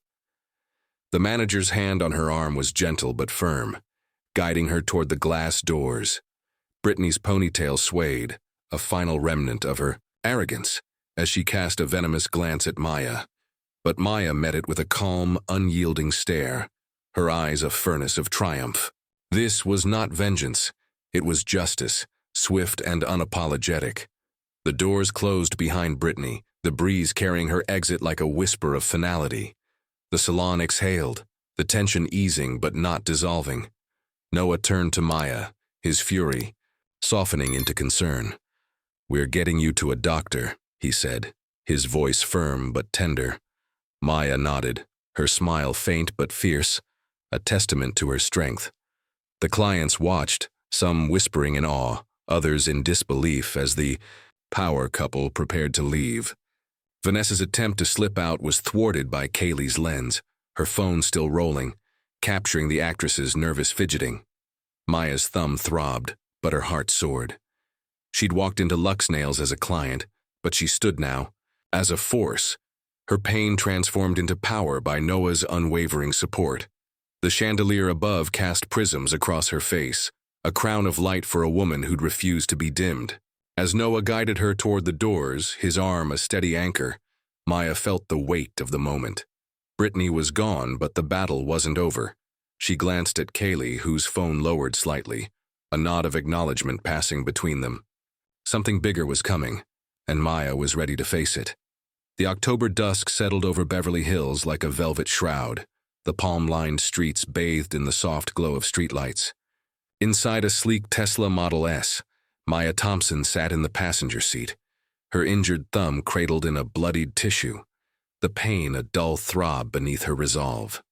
The manager's hand on her arm was gentle but firm, guiding her toward the glass doors. Brittany's ponytail swayed, a final remnant of her arrogance, as she cast a venomous glance at Maya. But Maya met it with a calm, unyielding stare, her eyes a furnace of triumph. This was not vengeance, it was justice, swift and unapologetic. The doors closed behind Brittany, the breeze carrying her exit like a whisper of finality. The salon exhaled, the tension easing but not dissolving. Noah turned to Maya, his fury softening into concern. "We're getting you to a doctor," he said, his voice firm but tender. Maya nodded, her smile faint but fierce, a testament to her strength. The clients watched, some whispering in awe, others in disbelief as the power couple prepared to leave. Vanessa's attempt to slip out was thwarted by Kaylee's lens, her phone still rolling, capturing the actress's nervous fidgeting. Maya's thumb throbbed, but her heart soared. She'd walked into Luxnail's as a client, but she stood now, as a force, her pain transformed into power by Noah's unwavering support. The chandelier above cast prisms across her face, a crown of light for a woman who'd refused to be dimmed. As Noah guided her toward the doors, his arm a steady anchor, Maya felt the weight of the moment. Brittany was gone, but the battle wasn't over. She glanced at Kaylee, whose phone lowered slightly, a nod of acknowledgement passing between them. Something bigger was coming, and Maya was ready to face it. The October dusk settled over Beverly Hills like a velvet shroud, the palm-lined streets bathed in the soft glow of streetlights. Inside a sleek Tesla Model S, Maya Thompson sat in the passenger seat, her injured thumb cradled in a bloodied tissue, the pain a dull throb beneath her resolve.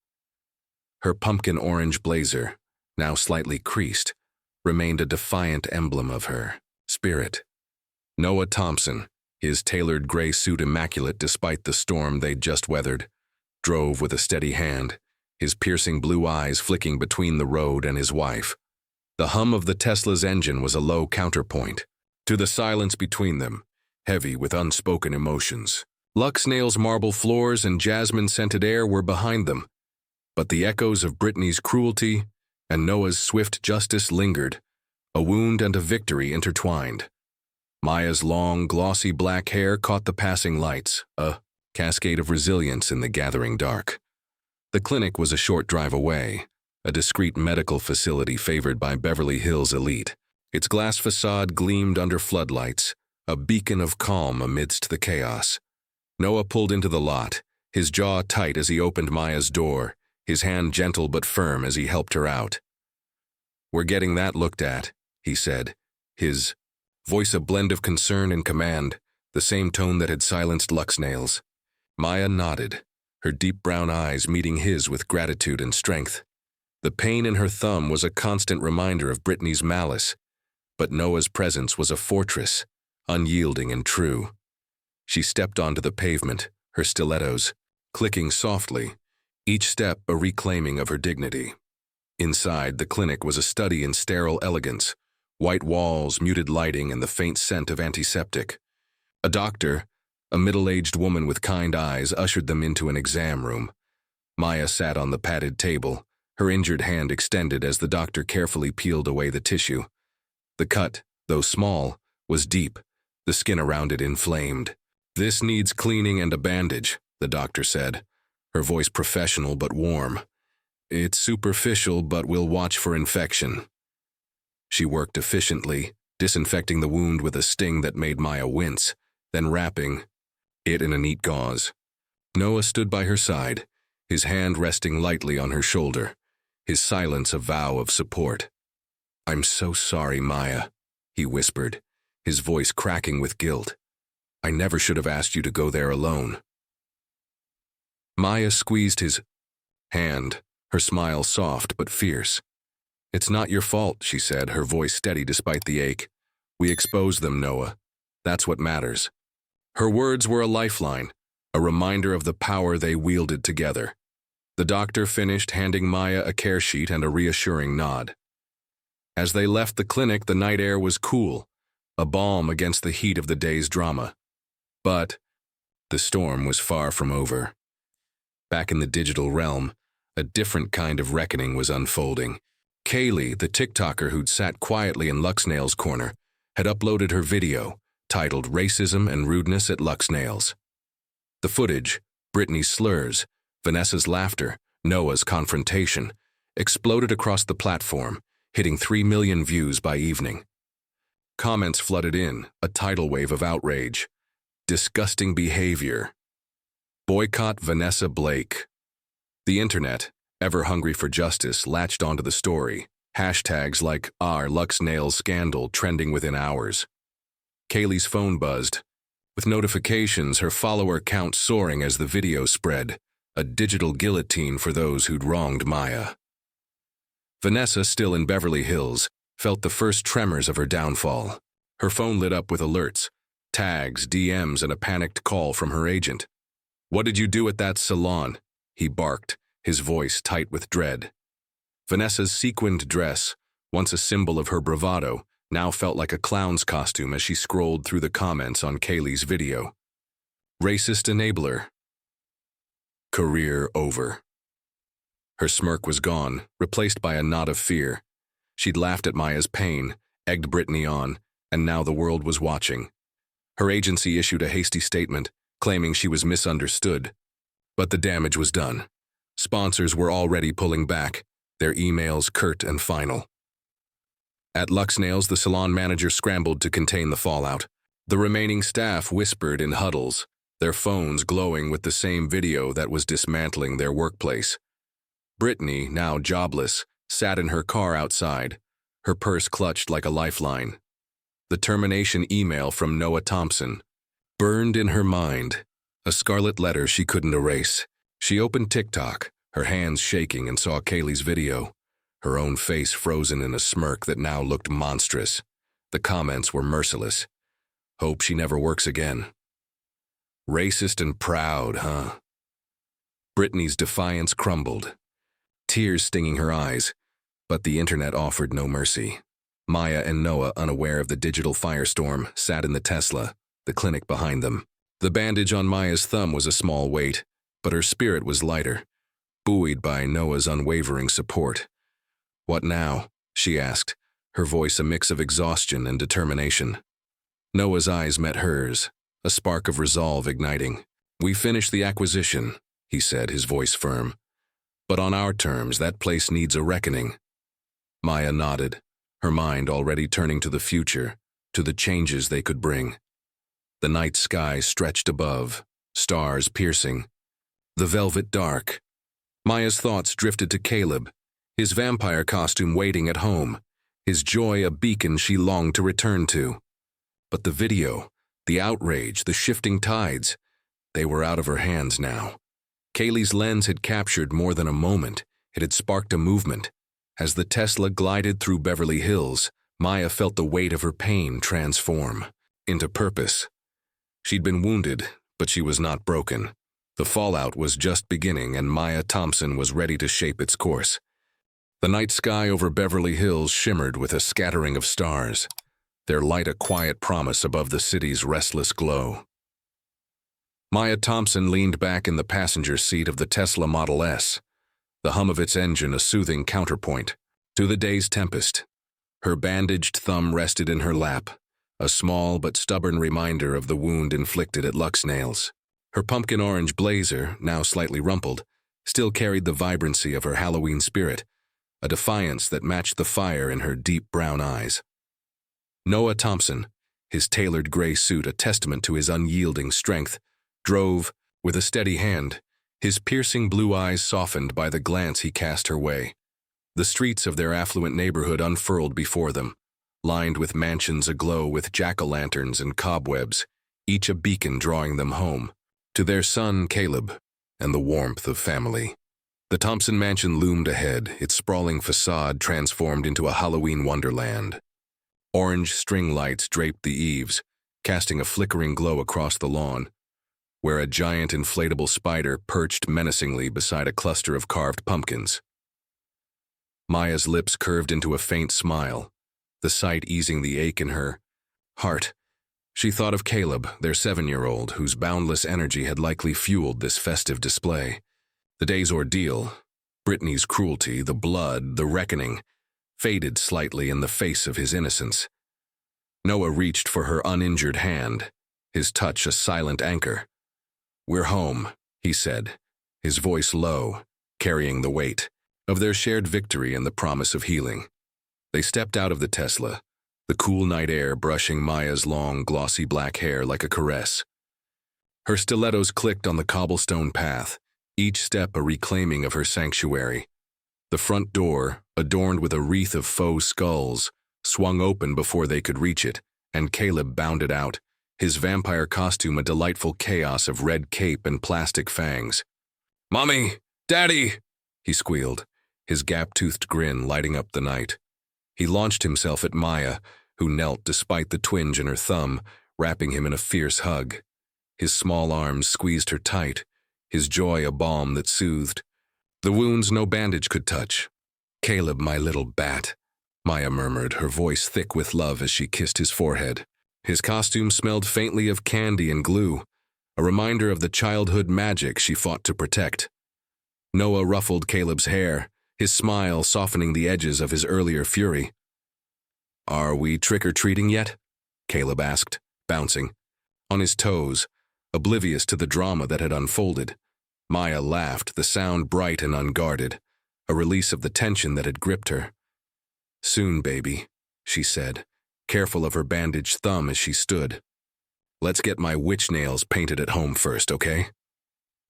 Her pumpkin orange blazer, now slightly creased, remained a defiant emblem of her spirit. Noah Thompson, his tailored gray suit immaculate despite the storm they'd just weathered, drove with a steady hand, his piercing blue eyes flicking between the road and his wife. The hum of the Tesla's engine was a low counterpoint to the silence between them, heavy with unspoken emotions. Luxnail's marble floors and jasmine-scented air were behind them, but the echoes of Brittany's cruelty and Noah's swift justice lingered, a wound and a victory intertwined. Maya's long, glossy black hair caught the passing lights, a cascade of resilience in the gathering dark. The clinic was a short drive away, a discreet medical facility favored by Beverly Hills elite. Its glass facade gleamed under floodlights, a beacon of calm amidst the chaos. Noah pulled into the lot, his jaw tight as he opened Maya's door, his hand gentle but firm as he helped her out. "We're getting that looked at," he said, his voice a blend of concern and command, the same tone that had silenced Luxnail's. Maya nodded, her deep brown eyes meeting his with gratitude and strength. The pain in her thumb was a constant reminder of Brittany's malice, but Noah's presence was a fortress, unyielding and true. She stepped onto the pavement, her stilettos clicking softly, each step a reclaiming of her dignity. Inside, the clinic was a study in sterile elegance, white walls, muted lighting, and the faint scent of antiseptic. A doctor, a middle-aged woman with kind eyes, ushered them into an exam room. Maya sat on the padded table, her injured hand extended as the doctor carefully peeled away the tissue. The cut, though small, was deep, the skin around it inflamed. "This needs cleaning and a bandage," the doctor said, her voice professional but warm. "It's superficial, but we'll watch for infection." She worked efficiently, disinfecting the wound with a sting that made Maya wince, then wrapping it in a neat gauze. Noah stood by her side, his hand resting lightly on her shoulder, his silence a vow of support. "I'm so sorry, Maya," he whispered, his voice cracking with guilt. "I never should have asked you to go there alone." Maya squeezed his hand, her smile soft but fierce. "It's not your fault," she said, her voice steady despite the ache. "We exposed them, Noah. That's what matters." Her words were a lifeline, a reminder of the power they wielded together. The doctor finished, handing Maya a care sheet and a reassuring nod. As they left the clinic, the night air was cool, a balm against the heat of the day's drama. But the storm was far from over. Back in the digital realm, a different kind of reckoning was unfolding. Kaylee, the TikToker who'd sat quietly in Luxnail's corner, had uploaded her video, titled "Racism and Rudeness at Luxnail's." The footage, Brittany's slurs, Vanessa's laughter, Noah's confrontation, exploded across the platform, hitting 3 million views by evening. Comments flooded in, a tidal wave of outrage. "Disgusting behavior." "Boycott Vanessa Blake." The internet, ever hungry for justice, latched onto the story, hashtags like #Luxnail's scandal trending within hours. Kaylee's phone buzzed. With notifications, her follower count soaring as the video spread, a digital guillotine for those who'd wronged Maya. Vanessa, still in Beverly Hills, felt the first tremors of her downfall. Her phone lit up with alerts, tags, DMs, and a panicked call from her agent. "What did you do at that salon?" he barked, his voice tight with dread. Vanessa's sequined dress, once a symbol of her bravado, now felt like a clown's costume as she scrolled through the comments on Kaylee's video. "Racist enabler. Career over." Her smirk was gone, replaced by a nod of fear. She'd laughed at Maya's pain, egged Brittany on, and now the world was watching. Her agency issued a hasty statement, claiming she was misunderstood. But the damage was done. Sponsors were already pulling back, their emails curt and final. At Lux Nails, the salon manager scrambled to contain the fallout. The remaining staff whispered in huddles, their phones glowing with the same video that was dismantling their workplace. Brittany, now jobless, sat in her car outside, her purse clutched like a lifeline. The termination email from Noah Thompson burned in her mind, a scarlet letter she couldn't erase. She opened TikTok, her hands shaking, and saw Kaylee's video, her own face frozen in a smirk that now looked monstrous. The comments were merciless. Hope she never works again. Racist and proud, huh? Brittany's defiance crumbled, tears stinging her eyes, but the internet offered no mercy. Maya and Noah, unaware of the digital firestorm, sat in the Tesla, the clinic behind them. The bandage on Maya's thumb was a small weight, but her spirit was lighter, buoyed by Noah's unwavering support. "What now?" she asked, her voice a mix of exhaustion and determination. Noah's eyes met hers, a spark of resolve igniting. "We finished the acquisition," he said, his voice firm. "But on our terms, that place needs a reckoning." Maya nodded, her mind already turning to the future, to the changes they could bring. The night sky stretched above, stars piercing. The velvet dark. Maya's thoughts drifted to Caleb, his vampire costume waiting at home, his joy a beacon she longed to return to. But the video, the outrage, the shifting tides, they were out of her hands now. Kaylee's lens had captured more than a moment. It had sparked a movement. As the Tesla glided through Beverly Hills, Maya felt the weight of her pain transform into purpose. She'd been wounded, but she was not broken. The fallout was just beginning, and Maya Thompson was ready to shape its course. The night sky over Beverly Hills shimmered with a scattering of stars, their light a quiet promise above the city's restless glow. Maya Thompson leaned back in the passenger seat of the Tesla Model S, the hum of its engine a soothing counterpoint to the day's tempest. Her bandaged thumb rested in her lap, a small but stubborn reminder of the wound inflicted at Lux Nails. Her pumpkin orange blazer, now slightly rumpled, still carried the vibrancy of her Halloween spirit, a defiance that matched the fire in her deep brown eyes. Noah Thompson, his tailored gray suit a testament to his unyielding strength, drove with a steady hand, his piercing blue eyes softened by the glance he cast her way. The streets of their affluent neighborhood unfurled before them, lined with mansions aglow with jack-o'-lanterns and cobwebs, each a beacon drawing them home, to their son Caleb and the warmth of family. The Thompson mansion loomed ahead, its sprawling facade transformed into a Halloween wonderland. Orange string lights draped the eaves, casting a flickering glow across the lawn, where a giant inflatable spider perched menacingly beside a cluster of carved pumpkins. Maya's lips curved into a faint smile, the sight easing the ache in her heart. She thought of Caleb, their 7-year-old, whose boundless energy had likely fueled this festive display. The day's ordeal, Brittany's cruelty, the blood, the reckoning, faded slightly in the face of his innocence. Noah reached for her uninjured hand, his touch a silent anchor. "We're home," he said, his voice low, carrying the weight of their shared victory and the promise of healing. They stepped out of the Tesla, the cool night air brushing Maya's long, glossy black hair like a caress. Her stilettos clicked on the cobblestone path, each step a reclaiming of her sanctuary. The front door, adorned with a wreath of faux skulls, swung open before they could reach it, and Caleb bounded out, his vampire costume a delightful chaos of red cape and plastic fangs. "Mommy! Daddy!" he squealed, his gap-toothed grin lighting up the night. He launched himself at Maya, who knelt despite the twinge in her thumb, wrapping him in a fierce hug. His small arms squeezed her tight, his joy a balm that soothed. The wounds no bandage could touch. "Caleb, my little bat," Maya murmured, her voice thick with love as she kissed his forehead. His costume smelled faintly of candy and glue, a reminder of the childhood magic she fought to protect. Noah ruffled Caleb's hair, his smile softening the edges of his earlier fury. "Are we trick-or-treating yet?" Caleb asked, bouncing. On his toes, oblivious to the drama that had unfolded, Maya laughed, the sound bright and unguarded, a release of the tension that had gripped her. "Soon, baby," she said, careful of her bandaged thumb as she stood. "Let's get my witch nails painted at home first, okay?"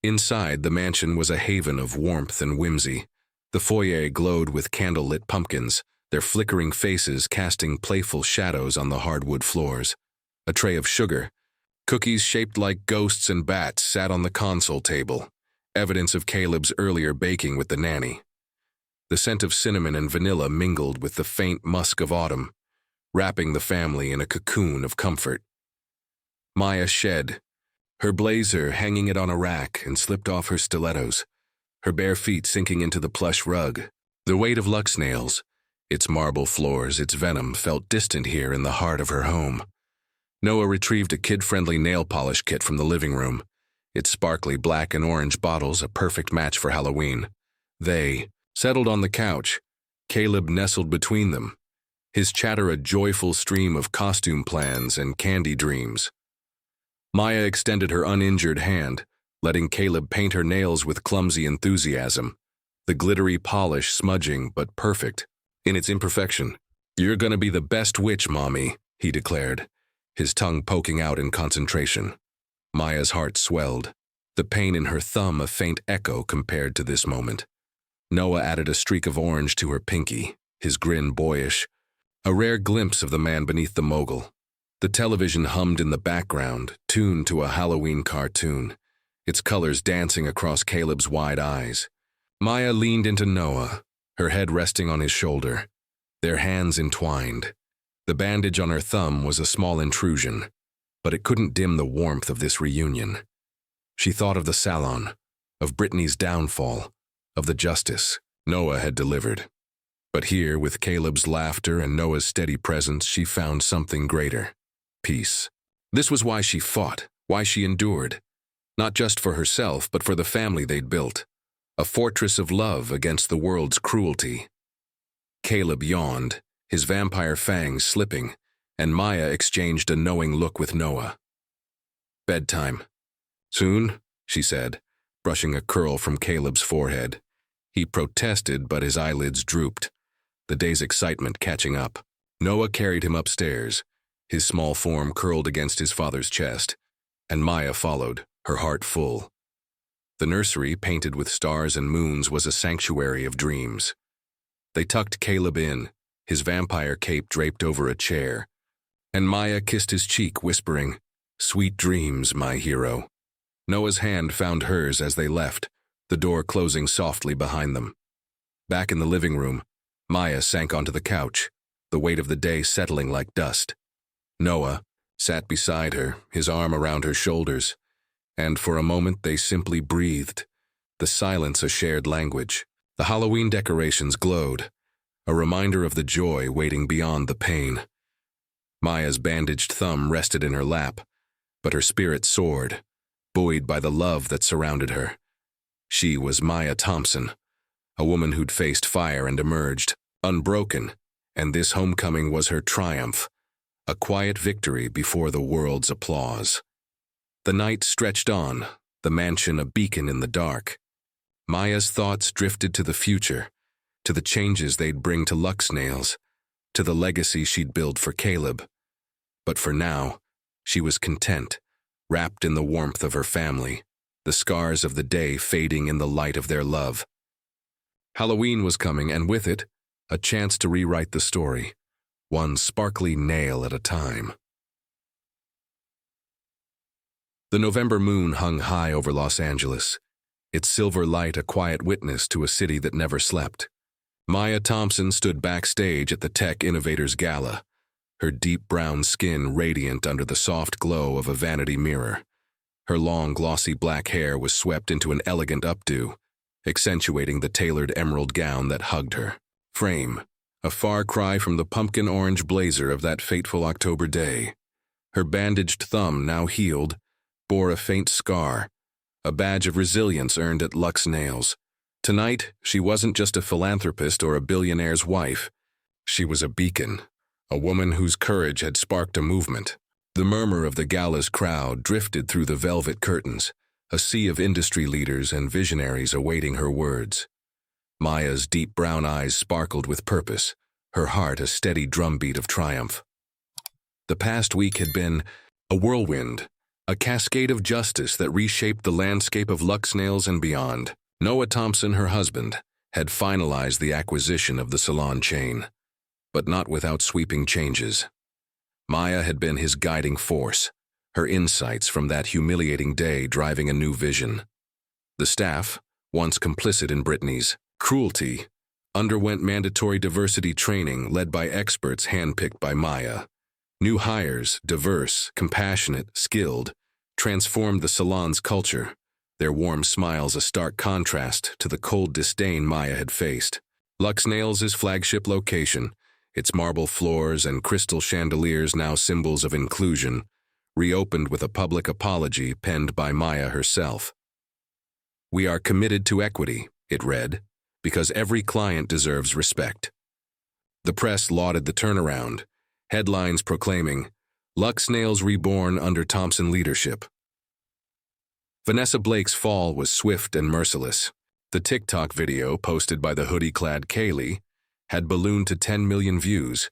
Inside, the mansion was a haven of warmth and whimsy. The foyer glowed with candle-lit pumpkins, their flickering faces casting playful shadows on the hardwood floors. A tray of sugar, cookies shaped like ghosts and bats, sat on the console table, evidence of Caleb's earlier baking with the nanny. The scent of cinnamon and vanilla mingled with the faint musk of autumn, wrapping the family in a cocoon of comfort. Maya shed, her blazer hanging it on a rack, and slipped off her stilettos, her bare feet sinking into the plush rug. The weight of Lux nails, its marble floors, its venom, felt distant here in the heart of her home. Noah retrieved a kid-friendly nail polish kit from the living room, its sparkly black and orange bottles a perfect match for Halloween. They settled on the couch, Caleb nestled between them, his chatter a joyful stream of costume plans and candy dreams. Maya extended her uninjured hand, letting Caleb paint her nails with clumsy enthusiasm, the glittery polish smudging but perfect in its imperfection. "You're gonna be the best witch, Mommy," he declared, his tongue poking out in concentration. Maya's heart swelled, the pain in her thumb a faint echo compared to this moment. Noah added a streak of orange to her pinky, his grin boyish, a rare glimpse of the man beneath the mogul. The television hummed in the background, tuned to a Halloween cartoon, its colors dancing across Caleb's wide eyes. Maya leaned into Noah, her head resting on his shoulder, their hands entwined. The bandage on her thumb was a small intrusion, but it couldn't dim the warmth of this reunion. She thought of the Salon, of Brittany's downfall, of the justice Noah had delivered. But here, with Caleb's laughter and Noah's steady presence, she found something greater: peace. This was why she fought, why she endured. Not just for herself, but for the family they'd built. A fortress of love against the world's cruelty. Caleb yawned, his vampire fangs slipping, and Maya exchanged a knowing look with Noah. "Bedtime." "Soon?" she said, brushing a curl from Caleb's forehead. He protested, but his eyelids drooped, the day's excitement catching up. Noah carried him upstairs, his small form curled against his father's chest, and Maya followed, her heart full. The nursery, painted with stars and moons, was a sanctuary of dreams. They tucked Caleb in, his vampire cape draped over a chair, and Maya kissed his cheek, whispering, "Sweet dreams, my hero." Noah's hand found hers as they left, the door closing softly behind them. Back in the living room, Maya sank onto the couch, the weight of the day settling like dust. Noah sat beside her, his arm around her shoulders, and for a moment they simply breathed, the silence a shared language. The Halloween decorations glowed, a reminder of the joy waiting beyond the pain. Maya's bandaged thumb rested in her lap, but her spirit soared, buoyed by the love that surrounded her. She was Maya Thompson, a woman who'd faced fire and emerged, unbroken, and this homecoming was her triumph, a quiet victory before the world's applause. The night stretched on, the mansion a beacon in the dark. Maya's thoughts drifted to the future, to the changes they'd bring to Lux nails, to the legacy she'd build for Caleb. But for now, she was content, wrapped in the warmth of her family, the scars of the day fading in the light of their love. Halloween was coming, and with it, a chance to rewrite the story, one sparkly nail at a time. The November moon hung high over Los Angeles, its silver light a quiet witness to a city that never slept. Maya Thompson stood backstage at the Tech Innovators Gala, her deep brown skin radiant under the soft glow of a vanity mirror. Her long, glossy black hair was swept into an elegant updo, accentuating the tailored emerald gown that hugged her frame, a far cry from the pumpkin orange blazer of that fateful October day. Her bandaged thumb, now healed, bore a faint scar, a badge of resilience earned at Lux Nails. Tonight, she wasn't just a philanthropist or a billionaire's wife. She was a beacon, a woman whose courage had sparked a movement. The murmur of the gala's crowd drifted through the velvet curtains, a sea of industry leaders and visionaries awaiting her words. Maya's deep brown eyes sparkled with purpose, her heart a steady drumbeat of triumph. The past week had been a whirlwind, a cascade of justice that reshaped the landscape of Lux Nails and beyond. Noah Thompson, her husband, had finalized the acquisition of the Salon chain, but not without sweeping changes. Maya had been his guiding force, her insights from that humiliating day driving a new vision. The staff, once complicit in Brittany's cruelty, underwent mandatory diversity training led by experts handpicked by Maya. New hires, diverse, compassionate, skilled, transformed the salon's culture, their warm smiles a stark contrast to the cold disdain Maya had faced. Lux Nails' flagship location, its marble floors and crystal chandeliers now symbols of inclusion, reopened with a public apology penned by Maya herself. "We are committed to equity," it read, "because every client deserves respect." The press lauded the turnaround, headlines proclaiming, "Lux Nails reborn under Thompson leadership." Vanessa Blake's fall was swift and merciless. The TikTok video posted by the hoodie-clad Kaylee had ballooned to 10 million views,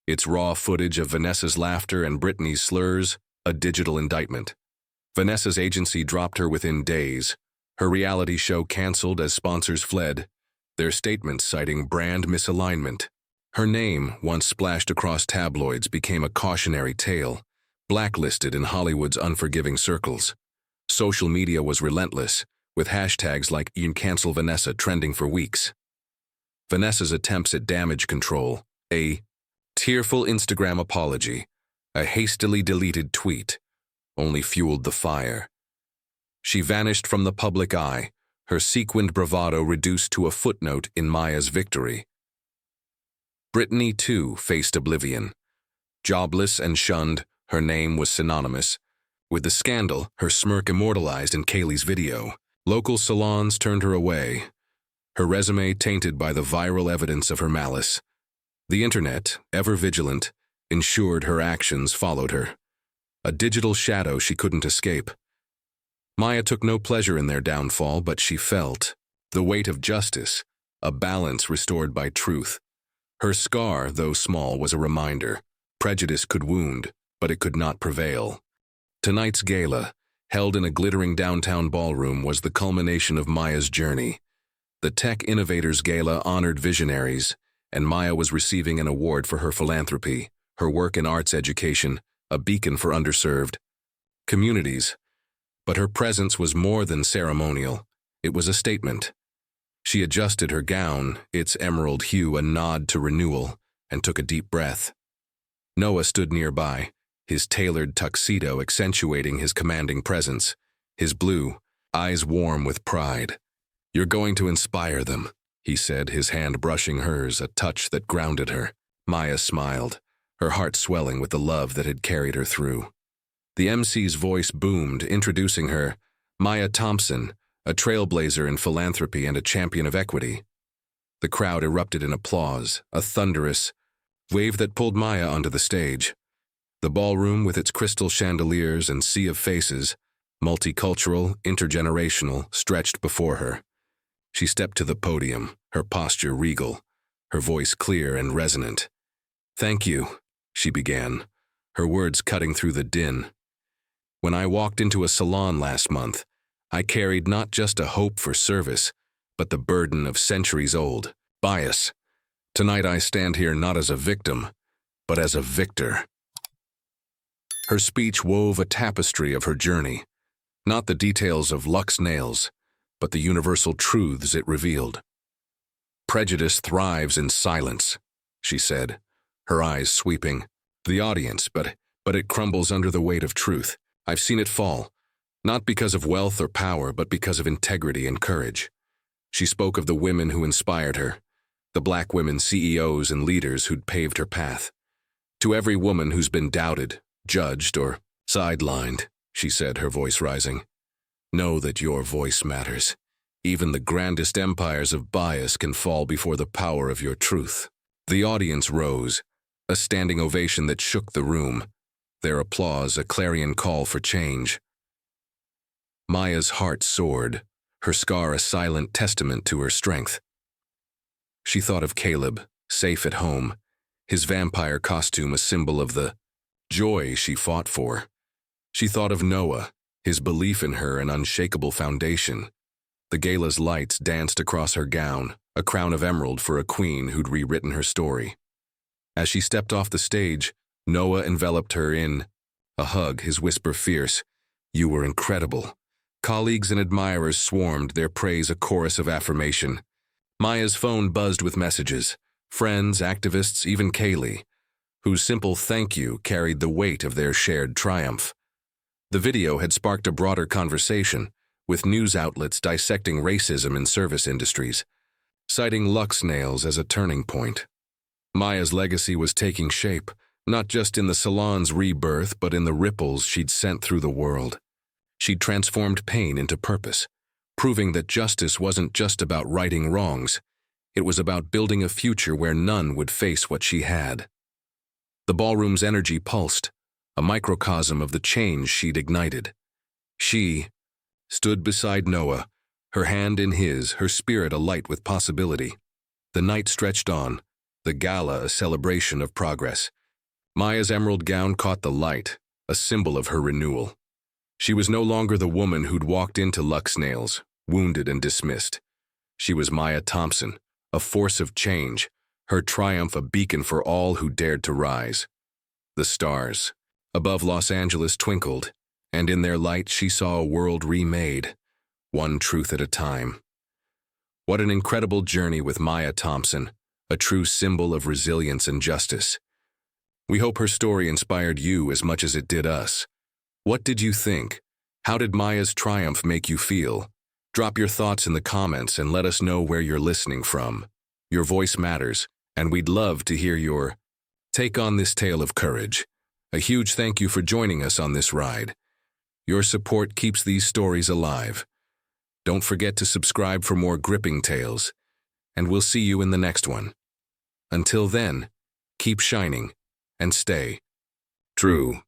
its raw footage of Vanessa's laughter and Brittany's slurs a digital indictment. Vanessa's agency dropped her within days, her reality show canceled as sponsors fled, their statements citing brand misalignment. Her name, once splashed across tabloids, became a cautionary tale, blacklisted in Hollywood's unforgiving circles. Social media was relentless, with hashtags like "cancel Vanessa" trending for weeks. Vanessa's attempts at damage control, a tearful Instagram apology, a hastily deleted tweet, only fueled the fire. She vanished from the public eye, her sequined bravado reduced to a footnote in Maya's victory. Brittany, too, faced oblivion. Jobless and shunned, her name was synonymous with the scandal, her smirk immortalized in Kaylee's video. Local salons turned her away, her resume tainted by the viral evidence of her malice. The internet, ever vigilant, ensured her actions followed her, a digital shadow she couldn't escape. Maya took no pleasure in their downfall, but she felt the weight of justice, a balance restored by truth. Her scar, though small, was a reminder. Prejudice could wound, but it could not prevail. Tonight's gala, held in a glittering downtown ballroom, was the culmination of Maya's journey. The Tech Innovators Gala honored visionaries, and Maya was receiving an award for her philanthropy, her work in arts education, a beacon for underserved communities. But her presence was more than ceremonial. It was a statement. She adjusted her gown, its emerald hue a nod to renewal, and took a deep breath. Noah stood nearby, his tailored tuxedo accentuating his commanding presence, his blue eyes warm with pride. "You're going to inspire them," he said, his hand brushing hers, a touch that grounded her. Maya smiled, her heart swelling with the love that had carried her through. The MC's voice boomed, introducing her, Maya Thompson, a trailblazer in philanthropy and a champion of equity. The crowd erupted in applause, a thunderous wave that pulled Maya onto the stage. The ballroom, with its crystal chandeliers and sea of faces, multicultural, intergenerational, stretched before her. She stepped to the podium, her posture regal, her voice clear and resonant. "Thank you," she began, her words cutting through the din. "When I walked into a salon last month, I carried not just a hope for service, but the burden of centuries-old bias. Tonight I stand here not as a victim, but as a victor." Her speech wove a tapestry of her journey, not the details of Lux Nails, but the universal truths it revealed. "Prejudice thrives in silence," she said, her eyes sweeping the audience, but it crumbles under the weight of truth. "I've seen it fall, not because of wealth or power, but because of integrity and courage." She spoke of the women who inspired her, the Black women CEOs and leaders who'd paved her path. "To every woman who's been doubted, judged, or sidelined," she said, her voice rising, "know that your voice matters. Even the grandest empires of bias can fall before the power of your truth." The audience rose, a standing ovation that shook the room, their applause a clarion call for change. Maya's heart soared, her scar a silent testament to her strength. She thought of Caleb, safe at home, his vampire costume a symbol of the joy she fought for. She thought of Noah, his belief in her an unshakable foundation. The gala's lights danced across her gown, a crown of emerald for a queen who'd rewritten her story. As she stepped off the stage, Noah enveloped her in a hug, his whisper fierce. "You were incredible." Colleagues and admirers swarmed, their praise a chorus of affirmation. Maya's phone buzzed with messages. Friends, activists, even Kaylee, whose simple thank you carried the weight of their shared triumph. The video had sparked a broader conversation, with news outlets dissecting racism in service industries, citing Lux Nails as a turning point. Maya's legacy was taking shape, not just in the salon's rebirth, but in the ripples she'd sent through the world. She'd transformed pain into purpose, proving that justice wasn't just about righting wrongs. It was about building a future where none would face what she had. The ballroom's energy pulsed, a microcosm of the change she'd ignited. She stood beside Noah, her hand in his, her spirit alight with possibility. The night stretched on, the gala a celebration of progress. Maya's emerald gown caught the light, a symbol of her renewal. She was no longer the woman who'd walked into Lux Nails, wounded and dismissed. She was Maya Thompson, a force of change, her triumph a beacon for all who dared to rise. The stars above Los Angeles twinkled, and in their light she saw a world remade, one truth at a time. What an incredible journey with Maya Thompson, a true symbol of resilience and justice. We hope her story inspired you as much as it did us. What did you think? How did Maya's triumph make you feel? Drop your thoughts in the comments and let us know where you're listening from. Your voice matters, and we'd love to hear your take on this tale of courage. A huge thank you for joining us on this ride. Your support keeps these stories alive. Don't forget to subscribe for more gripping tales, and we'll see you in the next one. Until then, keep shining and stay true.